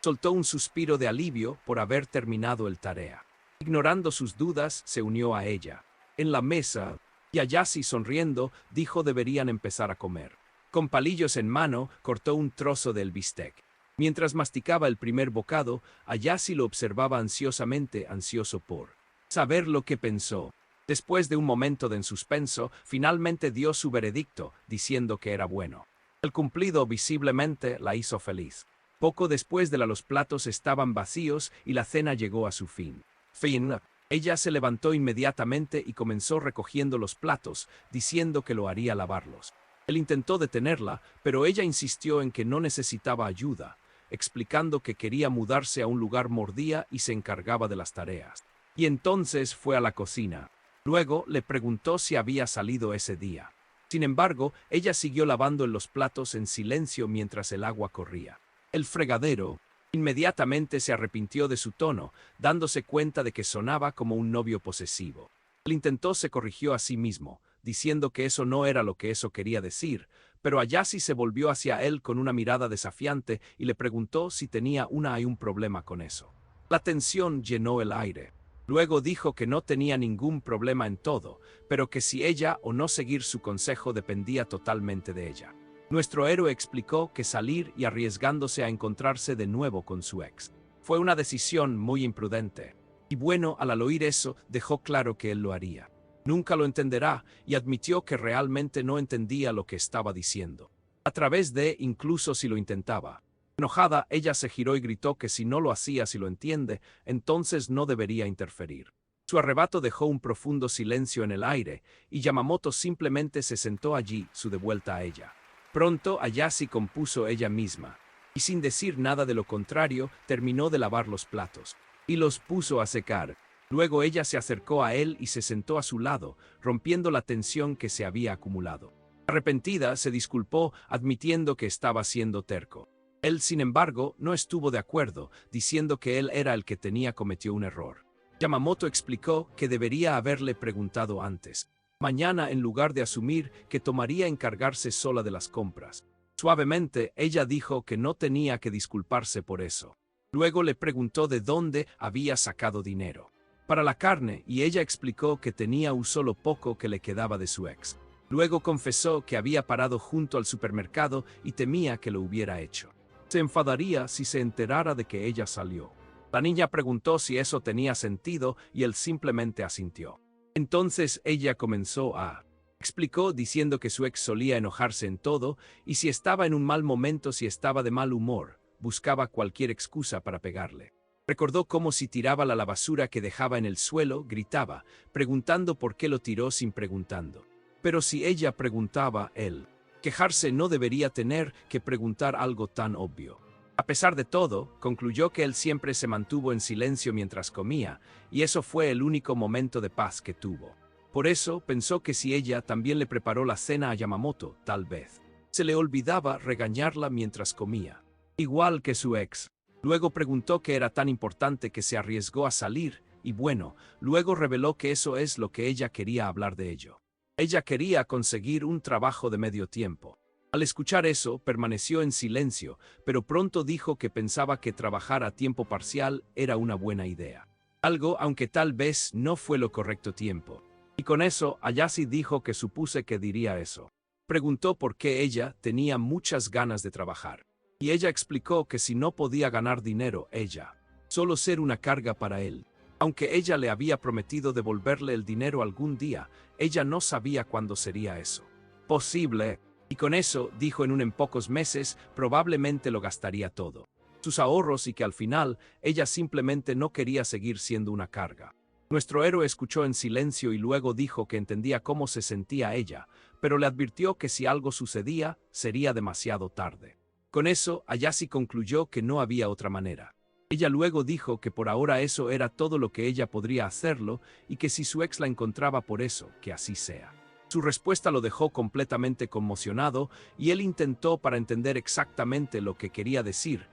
soltó un suspiro de alivio por haber terminado el tarea. Ignorando sus dudas, se unió a ella. En la mesa, y Ayase, sonriendo, dijo deberían empezar a comer. Con palillos en mano, cortó un trozo del bistec. Mientras masticaba el primer bocado, Ayase lo observaba ansiosamente, ansioso por saber lo que pensó. Después de un momento de suspenso, finalmente dio su veredicto, diciendo que era bueno. El cumplido visiblemente la hizo feliz. Poco después los platos estaban vacíos y la cena llegó a su fin. Ella se levantó inmediatamente y comenzó recogiendo los platos, diciendo que lo haría lavarlos. Él intentó detenerla, pero ella insistió en que no necesitaba ayuda, explicando que quería mudarse a un lugar mordía y se encargaba de las tareas. Y entonces fue a la cocina. Luego le preguntó si había salido ese día. Sin embargo, ella siguió lavando los platos en silencio mientras el agua corría. El fregadero. Inmediatamente se arrepintió de su tono, dándose cuenta de que sonaba como un novio posesivo. Él intentó se corrigió a sí mismo, diciendo que eso no era lo que eso quería decir, pero Ayase se volvió hacia él con una mirada desafiante y le preguntó si tenía un problema con eso. La tensión llenó el aire. Luego dijo que no tenía ningún problema en todo, pero que si ella o no seguir su consejo dependía totalmente de ella. Nuestro héroe explicó que salir y arriesgándose a encontrarse de nuevo con su ex fue una decisión muy imprudente. Y bueno, al oír eso, dejó claro que él lo haría. Nunca lo entenderá, y admitió que realmente no entendía lo que estaba diciendo. A través de, incluso si lo intentaba. Enojada, ella se giró y gritó que si no lo hacía, si lo entiende, entonces no debería interferir. Su arrebato dejó un profundo silencio en el aire, y Yamamoto simplemente se sentó allí, su de vuelta a ella. Pronto Ayase compuso ella misma, y sin decir nada de lo contrario, terminó de lavar los platos, y los puso a secar. Luego ella se acercó a él y se sentó a su lado, rompiendo la tensión que se había acumulado. Arrepentida, se disculpó, admitiendo que estaba siendo terco. Él, sin embargo, no estuvo de acuerdo, diciendo que él era el que cometió un error. Yamamoto explicó que debería haberle preguntado antes. Mañana, en lugar de asumir que tomaría encargarse sola de las compras. Suavemente, ella dijo que no tenía que disculparse por eso. Luego le preguntó de dónde había sacado dinero para la carne, y ella explicó que tenía un solo poco que le quedaba de su ex. Luego confesó que había parado junto al supermercado y temía que lo hubiera hecho. Se enfadaría si se enterara de que ella salió. La niña preguntó si eso tenía sentido y él simplemente asintió. Entonces ella comenzó a explicó diciendo que su ex solía enojarse en todo y si estaba en un mal momento, si estaba de mal humor, buscaba cualquier excusa para pegarle. Recordó cómo si tiraba la basura que dejaba en el suelo, gritaba, preguntando por qué lo tiró sin preguntando. Pero si ella preguntaba, él quejarse no debería tener que preguntar algo tan obvio. A pesar de todo, concluyó que él siempre se mantuvo en silencio mientras comía, y eso fue el único momento de paz que tuvo. Por eso pensó que si ella también le preparó la cena a Yamamoto, tal vez se le olvidaba regañarla mientras comía. Igual que su ex. Luego preguntó qué era tan importante que se arriesgó a salir, y bueno, luego reveló que eso es lo que ella quería hablar de ello. Ella quería conseguir un trabajo de medio tiempo. Al escuchar eso, permaneció en silencio, pero pronto dijo que pensaba que trabajar a tiempo parcial era una buena idea. Algo, aunque tal vez no fue lo correcto tiempo. Y con eso, Ayase dijo que supuse que diría eso. Preguntó por qué ella tenía muchas ganas de trabajar. Y ella explicó que si no podía ganar dinero, ella solo ser una carga para él. Aunque ella le había prometido devolverle el dinero algún día, ella no sabía cuándo sería eso posible. Y con eso, dijo en pocos meses, probablemente lo gastaría todo. Sus ahorros y que al final, ella simplemente no quería seguir siendo una carga. Nuestro héroe escuchó en silencio y luego dijo que entendía cómo se sentía ella, pero le advirtió que si algo sucedía, sería demasiado tarde. Con eso, Ayase concluyó que no había otra manera. Ella luego dijo que por ahora eso era todo lo que ella podría hacerlo y que si su ex la encontraba por eso, que así sea. Su respuesta lo dejó completamente conmocionado y él intentó para entender exactamente lo que quería decir,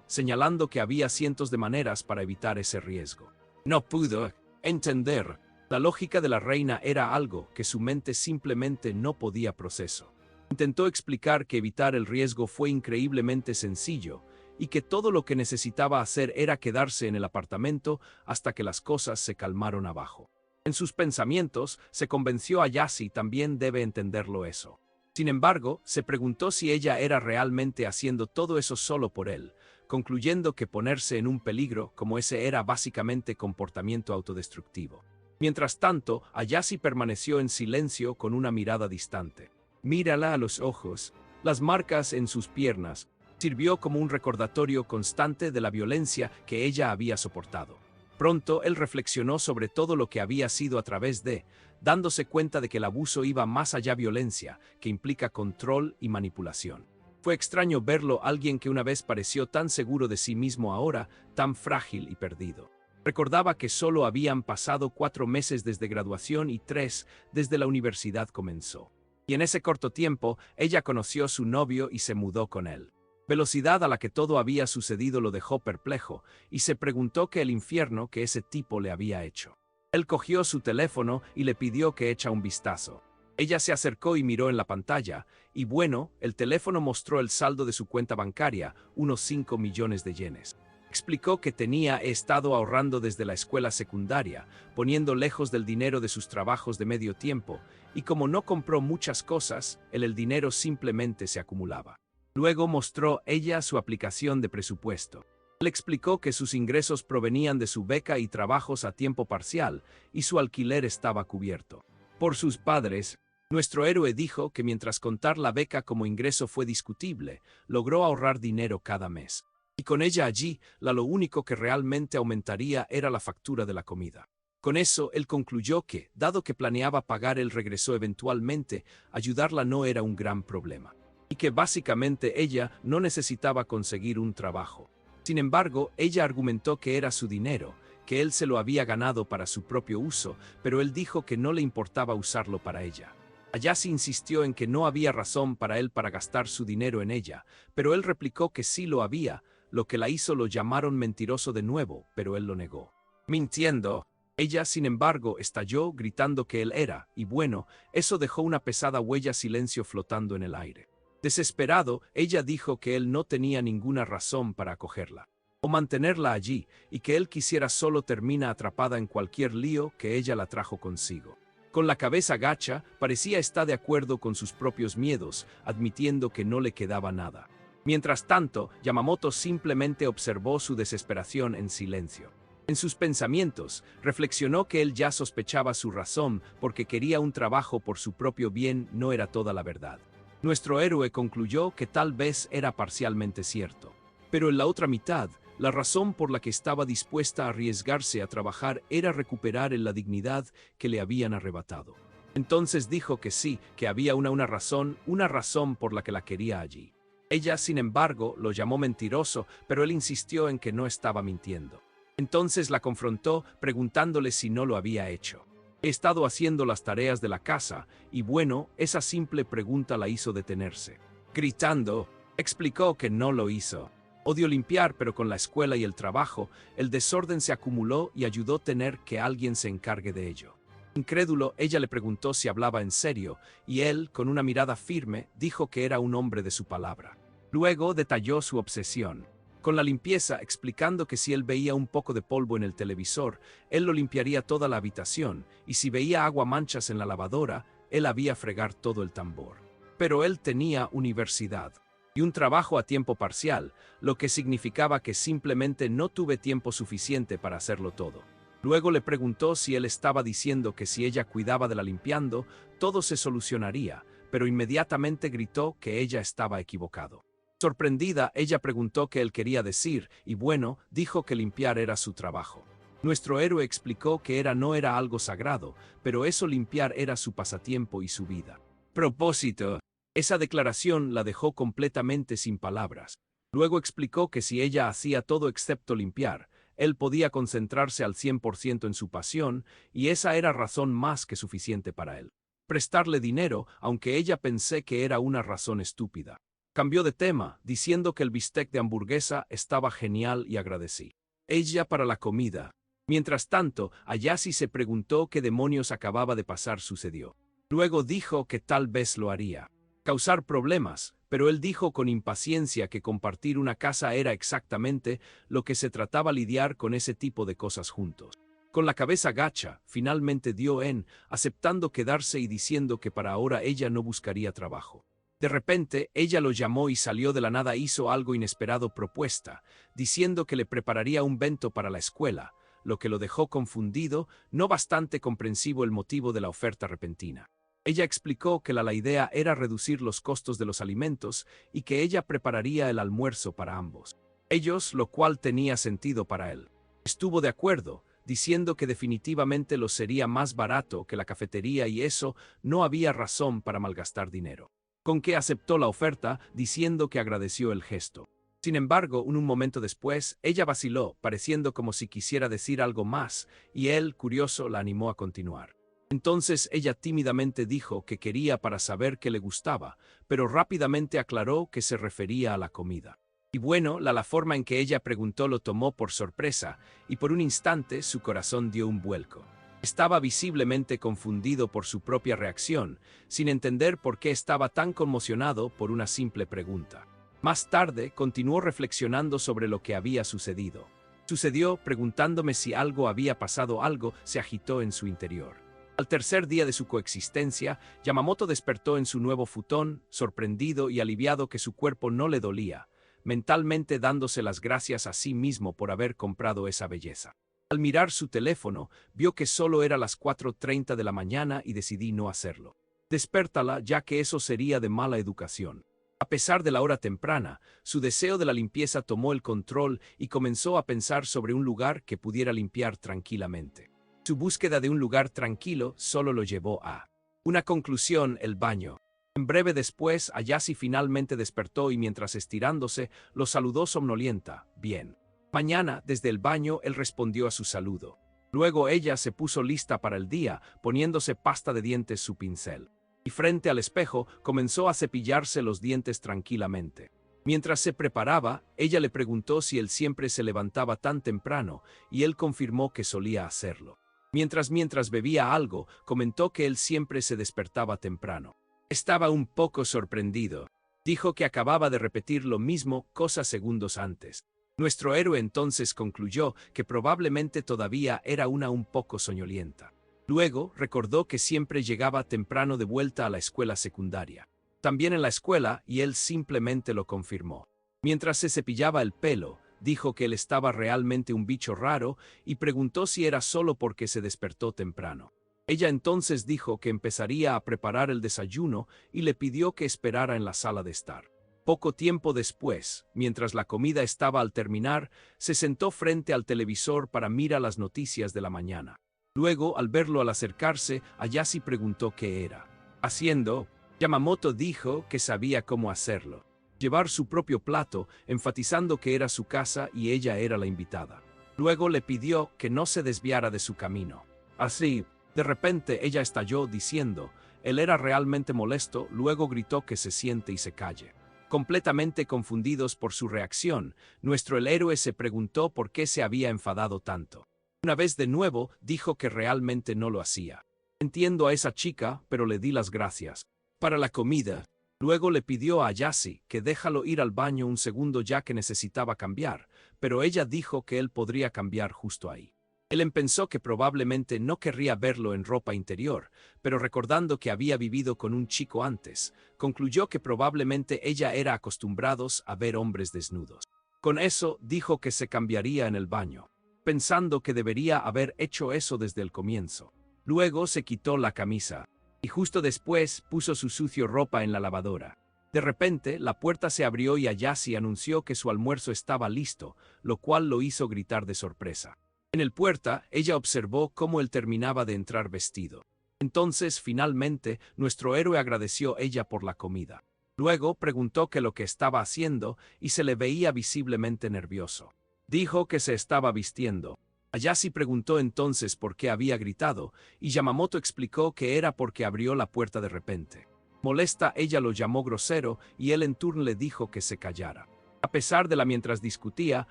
señalando que había cientos de maneras para evitar ese riesgo. No pudo entender. La lógica de la reina era algo que su mente simplemente no podía procesar. Intentó explicar que evitar el riesgo fue increíblemente sencillo y que todo lo que necesitaba hacer era quedarse en el apartamento hasta que las cosas se calmaron abajo. En sus pensamientos, se convenció a Ayase también debe entenderlo eso. Sin embargo, se preguntó si ella era realmente haciendo todo eso solo por él, concluyendo que ponerse en un peligro como ese era básicamente comportamiento autodestructivo. Mientras tanto, Ayase permaneció en silencio con una mirada distante. Mírala a los ojos. Las marcas en sus piernas sirvió como un recordatorio constante de la violencia que ella había soportado. Pronto él reflexionó sobre todo lo que había sido a través de, dándose cuenta de que el abuso iba más allá de violencia, que implica control y manipulación. Fue extraño verlo, alguien que una vez pareció tan seguro de sí mismo ahora, tan frágil y perdido. Recordaba que solo habían pasado 4 meses desde graduación y 3 desde la universidad comenzó. Y en ese corto tiempo, ella conoció a su novio y se mudó con él. Velocidad a la que todo había sucedido lo dejó perplejo, y se preguntó qué el infierno que ese tipo le había hecho. Él cogió su teléfono y le pidió que echa un vistazo. Ella se acercó y miró en la pantalla, y bueno, el teléfono mostró el saldo de su cuenta bancaria, unos 5 millones de yenes. Explicó que tenía estado ahorrando desde la escuela secundaria, poniendo lejos del dinero de sus trabajos de medio tiempo, y como no compró muchas cosas, el dinero simplemente se acumulaba. Luego mostró ella su aplicación de presupuesto. Le explicó que sus ingresos provenían de su beca y trabajos a tiempo parcial, y su alquiler estaba cubierto por sus padres. Nuestro héroe dijo que mientras contar la beca como ingreso fue discutible, logró ahorrar dinero cada mes. Y con ella allí, lo único que realmente aumentaría era la factura de la comida. Con eso, él concluyó que, dado que planeaba pagar, él regresó eventualmente, ayudarla no era un gran problema. y que básicamente ella no necesitaba conseguir un trabajo. Sin embargo, ella argumentó que era su dinero, que él se lo había ganado para su propio uso, pero él dijo que no le importaba usarlo para ella. Ayase insistió en que no había razón para él para gastar su dinero en ella, pero él replicó que sí lo había, lo que la hizo lo llamaron mentiroso de nuevo, pero él lo negó. Mintiendo. Ella, sin embargo, estalló gritando que él era, y bueno, eso dejó una pesada huella silencio flotando en el aire. Desesperado, ella dijo que él no tenía ninguna razón para acogerla o mantenerla allí, y que él quisiera solo termina atrapada en cualquier lío que ella la trajo consigo. Con la cabeza gacha, parecía estar de acuerdo con sus propios miedos, admitiendo que no le quedaba nada. Mientras tanto, Yamamoto simplemente observó su desesperación en silencio. En sus pensamientos, reflexionó que él ya sospechaba su razón porque quería un trabajo por su propio bien no era toda la verdad. Nuestro héroe concluyó que tal vez era parcialmente cierto. Pero en la otra mitad, la razón por la que estaba dispuesta a arriesgarse a trabajar era recuperar la dignidad que le habían arrebatado. Entonces dijo que sí, que había una razón por la que la quería allí. Ella, sin embargo, lo llamó mentiroso, pero él insistió en que no estaba mintiendo. Entonces la confrontó, preguntándole si no lo había hecho. He estado haciendo las tareas de la casa, y bueno, esa simple pregunta la hizo detenerse. Gritando, explicó que no lo hizo. Odio limpiar, pero con la escuela y el trabajo, el desorden se acumuló y ayudó a tener que alguien se encargue de ello. Incrédulo, ella le preguntó si hablaba en serio, y él, con una mirada firme, dijo que era un hombre de su palabra. Luego detalló su obsesión con la limpieza, explicando que si él veía un poco de polvo en el televisor, él lo limpiaría toda la habitación, y si veía agua manchas en la lavadora, él había fregar todo el tambor. Pero él tenía universidad y un trabajo a tiempo parcial, lo que significaba que simplemente no tuve tiempo suficiente para hacerlo todo. Luego le preguntó si él estaba diciendo que si ella cuidaba de la limpiando, todo se solucionaría, pero inmediatamente gritó que ella estaba equivocado. Sorprendida, ella preguntó qué él quería decir, y bueno, dijo que limpiar era su trabajo. Nuestro héroe explicó que no era algo sagrado, pero eso limpiar era su pasatiempo y su vida. Propósito. Esa declaración la dejó completamente sin palabras. Luego explicó que si ella hacía todo excepto limpiar, él podía concentrarse al 100% en su pasión, y esa era razón más que suficiente para él. Prestarle dinero, aunque ella pensé que era una razón estúpida. Cambió de tema, diciendo que el bistec de hamburguesa estaba genial y agradecí. Ella para la comida. Mientras tanto, Ayase se preguntó qué demonios acababa de pasar sucedió. Luego dijo que tal vez lo haría. Causar problemas, pero él dijo con impaciencia que compartir una casa era exactamente lo que se trataba lidiar con ese tipo de cosas juntos. Con la cabeza gacha, finalmente dio aceptando quedarse y diciendo que para ahora ella no buscaría trabajo. De repente, ella lo llamó y salió de la nada hizo algo inesperado propuesta, diciendo que le prepararía un bento para la escuela, lo que lo dejó confundido, no bastante comprensivo el motivo de la oferta repentina. Ella explicó que la idea era reducir los costos de los alimentos y que ella prepararía el almuerzo para ambos. Ellos, lo cual tenía sentido para él. Estuvo de acuerdo, diciendo que definitivamente lo sería más barato que la cafetería y eso no había razón para malgastar dinero. Con que aceptó la oferta, diciendo que agradeció el gesto. Sin embargo, un momento después, ella vaciló, pareciendo como si quisiera decir algo más, y él, curioso, la animó a continuar. Entonces ella tímidamente dijo que quería para saber qué le gustaba, pero rápidamente aclaró que se refería a la comida. Y bueno, la forma en que ella preguntó lo tomó por sorpresa, y por un instante su corazón dio un vuelco. Estaba visiblemente confundido por su propia reacción, sin entender por qué estaba tan conmocionado por una simple pregunta. Más tarde, continuó reflexionando sobre lo que había sucedido. Sucedió preguntándome si algo había pasado, algo se agitó en su interior. Al tercer día de su coexistencia, Yamamoto despertó en su nuevo futón, sorprendido y aliviado que su cuerpo no le dolía, mentalmente dándose las gracias a sí mismo por haber comprado esa belleza. Al mirar su teléfono, vio que solo era las 4:30 de la mañana y decidí no hacerlo. Despertala, ya que eso sería de mala educación. A pesar de la hora temprana, su deseo de la limpieza tomó el control y comenzó a pensar sobre un lugar que pudiera limpiar tranquilamente. Su búsqueda de un lugar tranquilo solo lo llevó a una conclusión: el baño. En breve después, Ayase finalmente despertó y mientras estirándose, lo saludó somnolienta. Bien. Mañana, desde el baño, él respondió a su saludo. Luego ella se puso lista para el día, poniéndose pasta de dientes su pincel. Y frente al espejo, comenzó a cepillarse los dientes tranquilamente. Mientras se preparaba, ella le preguntó si él siempre se levantaba tan temprano, y él confirmó que solía hacerlo. Mientras bebía algo, comentó que él siempre se despertaba temprano. Estaba un poco sorprendido. Dijo que acababa de repetir lo mismo cosas segundos antes. Nuestro héroe entonces concluyó que probablemente todavía era un poco soñolienta. Luego recordó que siempre llegaba temprano de vuelta a la escuela secundaria. También en la escuela, y él simplemente lo confirmó. Mientras se cepillaba el pelo, dijo que él estaba realmente un bicho raro y preguntó si era solo porque se despertó temprano. Ella entonces dijo que empezaría a preparar el desayuno y le pidió que esperara en la sala de estar. Poco tiempo después, mientras la comida estaba al terminar, se sentó frente al televisor para mirar las noticias de la mañana. Luego, al verlo al acercarse, Ayase preguntó qué era haciendo. Yamamoto dijo que sabía cómo hacerlo. Llevar su propio plato, enfatizando que era su casa y ella era la invitada. Luego le pidió que no se desviara de su camino. Así, de repente ella estalló diciendo, él era realmente molesto, luego gritó que se siente y se calle. Completamente confundidos por su reacción, nuestro héroe se preguntó por qué se había enfadado tanto. Una vez de nuevo, dijo que realmente no lo hacía. Entiendo a esa chica, pero le di las gracias. Para la comida. Luego le pidió a Ayase que déjalo ir al baño un segundo ya que necesitaba cambiar, pero ella dijo que él podría cambiar justo ahí. Él pensó que probablemente no querría verlo en ropa interior, pero recordando que había vivido con un chico antes, concluyó que probablemente ella era acostumbrados a ver hombres desnudos. Con eso, dijo que se cambiaría en el baño, pensando que debería haber hecho eso desde el comienzo. Luego se quitó la camisa, y justo después puso su sucio ropa en la lavadora. De repente, la puerta se abrió y Ayase anunció que su almuerzo estaba listo, lo cual lo hizo gritar de sorpresa. En el puerta, ella observó cómo él terminaba de entrar vestido. Entonces, finalmente, nuestro héroe agradeció ella por la comida. Luego preguntó qué lo que estaba haciendo y se le veía visiblemente nervioso. Dijo que se estaba vistiendo. Ayase preguntó entonces por qué había gritado, y Yamamoto explicó que era porque abrió la puerta de repente. Molesta, ella lo llamó grosero y él en turno le dijo que se callara. A pesar de mientras discutía,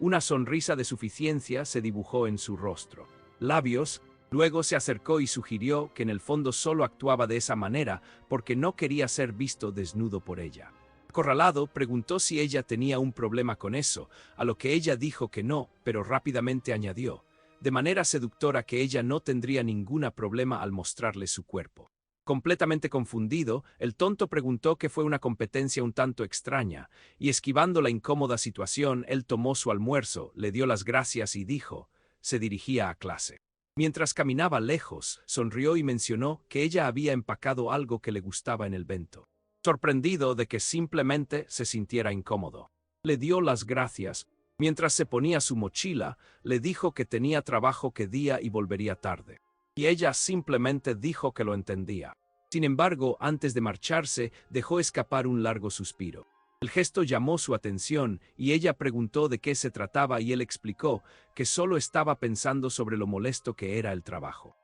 una sonrisa de suficiencia se dibujó en su rostro. Labios. Luego se acercó y sugirió que en el fondo solo actuaba de esa manera porque no quería ser visto desnudo por ella. Acorralado, preguntó si ella tenía un problema con eso, a lo que ella dijo que no, pero rápidamente añadió, de manera seductora, que ella no tendría ningún problema al mostrarle su cuerpo. Completamente confundido, el tonto preguntó que fue una competencia un tanto extraña, y esquivando la incómoda situación, él tomó su almuerzo, le dio las gracias y dijo, se dirigía a clase. Mientras caminaba lejos, sonrió y mencionó que ella había empacado algo que le gustaba en el bento. Sorprendido de que simplemente se sintiera incómodo, le dio las gracias. Mientras se ponía su mochila, le dijo que tenía trabajo que día y volvería tarde. Y ella simplemente dijo que lo entendía. Sin embargo, antes de marcharse, dejó escapar un largo suspiro. El gesto llamó su atención y ella preguntó de qué se trataba y él explicó que solo estaba pensando sobre lo molesto que era el trabajo.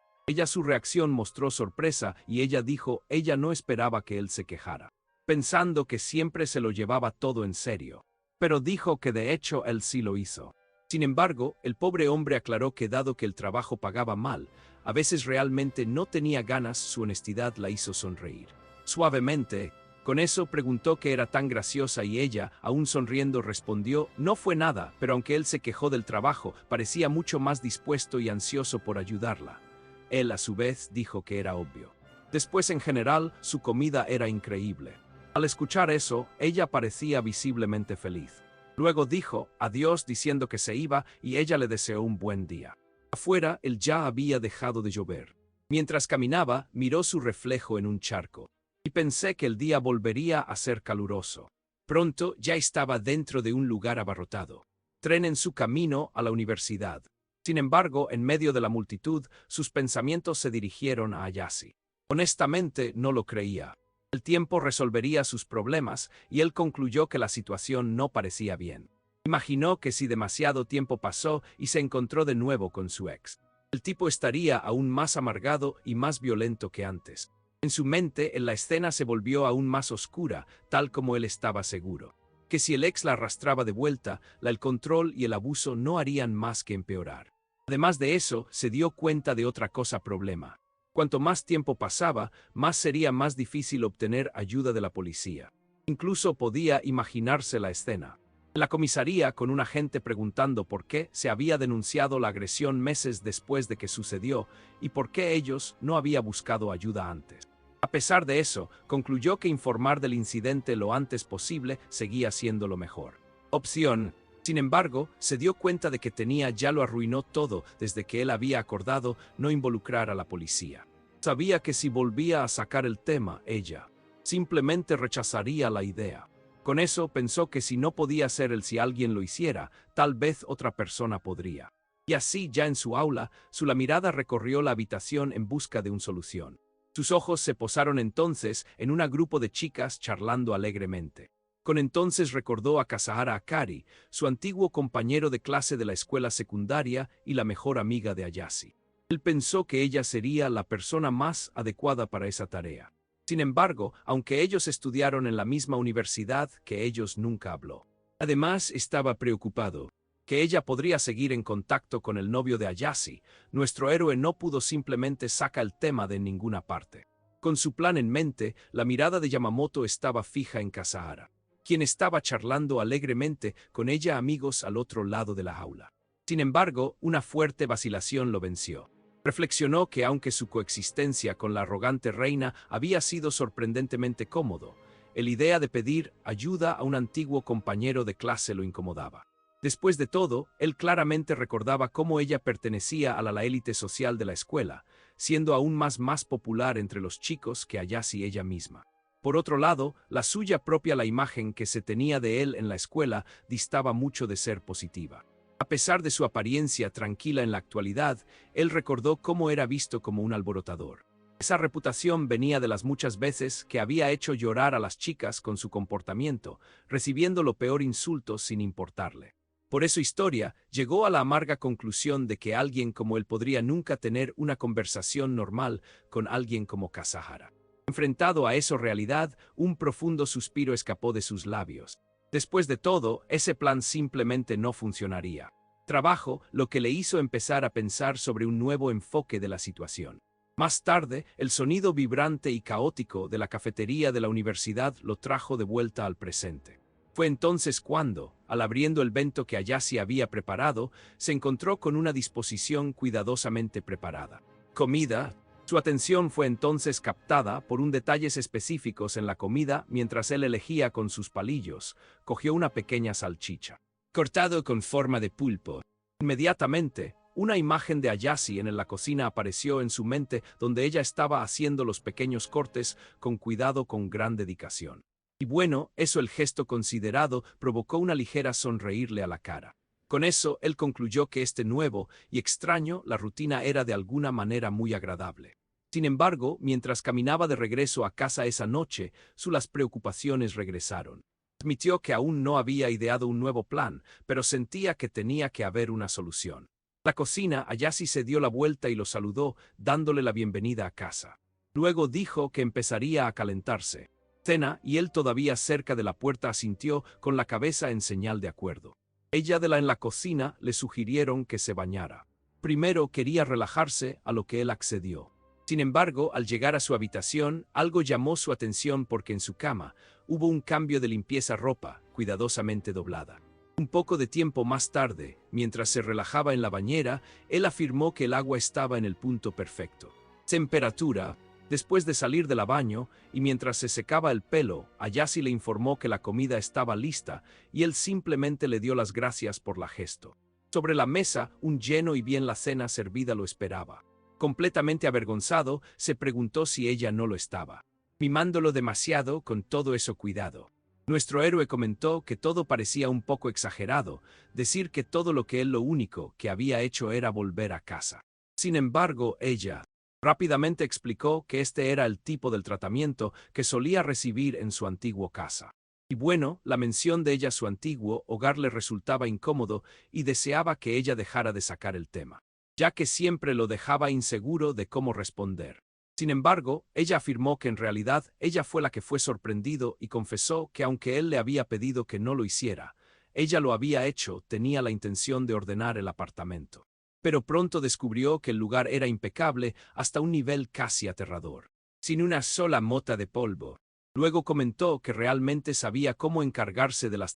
Su reacción mostró sorpresa y ella dijo ella no esperaba que él se quejara, pensando que siempre se lo llevaba todo en serio. Pero dijo que de hecho él sí lo hizo. Sin embargo, el pobre hombre aclaró que dado que el trabajo pagaba mal, a veces realmente no tenía ganas. Su honestidad la hizo sonreír suavemente. Con eso preguntó qué era tan graciosa y ella, aún sonriendo, respondió, no fue nada, pero aunque él se quejó del trabajo, parecía mucho más dispuesto y ansioso por ayudarla. Él a su vez dijo que era obvio. Después, en general, su comida era increíble. Al escuchar eso, ella parecía visiblemente feliz. Luego dijo adiós diciendo que se iba y ella le deseó un buen día. Afuera, él ya había dejado de llover. Mientras caminaba, miró su reflejo en un charco. Y pensé que el día volvería a ser caluroso. Pronto ya estaba dentro de un lugar abarrotado. Tren en su camino a la universidad. Sin embargo, en medio de la multitud, sus pensamientos se dirigieron a Ayase. Honestamente, no lo creía. El tiempo resolvería sus problemas y él concluyó que la situación no parecía bien. Imaginó que si demasiado tiempo pasó y se encontró de nuevo con su ex, el tipo estaría aún más amargado y más violento que antes. En su mente, la escena se volvió aún más oscura, tal como él estaba seguro. Que si el ex la arrastraba de vuelta, el control y el abuso no harían más que empeorar. Además de eso, se dio cuenta de otra problema. Cuanto más tiempo pasaba, más sería más difícil obtener ayuda de la policía. Incluso podía imaginarse la escena. En la comisaría, con un agente preguntando por qué se había denunciado la agresión meses después de que sucedió y por qué ellos no habían buscado ayuda antes. A pesar de eso, concluyó que informar del incidente lo antes posible seguía siendo lo mejor opción. Sin embargo, se dio cuenta de que ya lo arruinó todo desde que él había acordado no involucrar a la policía. Sabía que si volvía a sacar el tema, ella simplemente rechazaría la idea. Con eso pensó que si no podía ser él, si alguien lo hiciera, tal vez otra persona podría. Y así, ya en su aula, la mirada recorrió la habitación en busca de una solución. Sus ojos se posaron entonces en un grupo de chicas charlando alegremente. Con entonces recordó a Kasahara Akari, su antiguo compañero de clase de la escuela secundaria y la mejor amiga de Ayase. Él pensó que ella sería la persona más adecuada para esa tarea. Sin embargo, aunque ellos estudiaron en la misma universidad, que ellos nunca habló. Además, estaba preocupado que ella podría seguir en contacto con el novio de Ayase. Nuestro héroe no pudo simplemente sacar el tema de ninguna parte. Con su plan en mente, la mirada de Yamamoto estaba fija en Kasahara, quien estaba charlando alegremente con ella amigos al otro lado de la aula. Sin embargo, una fuerte vacilación lo venció. Reflexionó que aunque su coexistencia con la arrogante reina había sido sorprendentemente cómodo, la idea de pedir ayuda a un antiguo compañero de clase lo incomodaba. Después de todo, él claramente recordaba cómo ella pertenecía a la élite social de la escuela, siendo aún más popular entre los chicos que Ayase ella misma. Por otro lado, la suya propia, la imagen que se tenía de él en la escuela, distaba mucho de ser positiva. A pesar de su apariencia tranquila en la actualidad, él recordó cómo era visto como un alborotador. Esa reputación venía de las muchas veces que había hecho llorar a las chicas con su comportamiento, recibiendo lo peor insultos sin importarle. Por eso Historia llegó a la amarga conclusión de que alguien como él podría nunca tener una conversación normal con alguien como Kasahara. Enfrentado a esa realidad, un profundo suspiro escapó de sus labios. Después de todo, ese plan simplemente no funcionaría. Trabajo, lo que le hizo empezar a pensar sobre un nuevo enfoque de la situación. Más tarde, el sonido vibrante y caótico de la cafetería de la universidad lo trajo de vuelta al presente. Fue entonces cuando, al abriendo el bento que Ayase había preparado, se encontró con una disposición cuidadosamente preparada. Comida. Su atención fue entonces captada por detalles específicos en la comida mientras él elegía con sus palillos. Cogió una pequeña salchicha, cortado con forma de pulpo. Inmediatamente, una imagen de Ayase en la cocina apareció en su mente, donde ella estaba haciendo los pequeños cortes con cuidado, con gran dedicación. Y bueno, el gesto considerado provocó una ligera sonreírle a la cara. Con eso, él concluyó que nuevo y extraño, la rutina era de alguna manera muy agradable. Sin embargo, mientras caminaba de regreso a casa esa noche, las preocupaciones regresaron. Admitió que aún no había ideado un nuevo plan, pero sentía que tenía que haber una solución. En la cocina, Ayase se dio la vuelta y lo saludó, dándole la bienvenida a casa. Luego dijo que empezaría a calentarse. Cena, y él todavía cerca de la puerta asintió con la cabeza en señal de acuerdo. Ella en la cocina le sugirieron que se bañara. Primero quería relajarse, a lo que él accedió. Sin embargo, al llegar a su habitación, algo llamó su atención porque en su cama hubo un cambio de limpieza, ropa cuidadosamente doblada. Un poco de tiempo más tarde, mientras se relajaba en la bañera, él afirmó que el agua estaba en el punto perfecto. Temperatura. Después de salir del baño, y mientras se secaba el pelo, Ayase le informó que la comida estaba lista, y él simplemente le dio las gracias por la gesto. Sobre la mesa, un lleno y bien la cena servida lo esperaba. Completamente avergonzado, se preguntó si ella no lo estaba mimándolo demasiado con todo ese cuidado. Nuestro héroe comentó que todo parecía un poco exagerado, decir que todo lo único que había hecho era volver a casa. Sin embargo, ella Rápidamente explicó que este era el tipo del tratamiento que solía recibir en su antiguo casa. Y bueno, la mención de ella a su antiguo hogar le resultaba incómodo y deseaba que ella dejara de sacar el tema, ya que siempre lo dejaba inseguro de cómo responder. Sin embargo, ella afirmó que en realidad ella fue la que fue sorprendido y confesó que aunque él le había pedido que no lo hiciera, ella lo había hecho, tenía la intención de ordenar el apartamento. Pero pronto descubrió que el lugar era impecable hasta un nivel casi aterrador, sin una sola mota de polvo. Luego comentó que realmente sabía cómo encargarse de las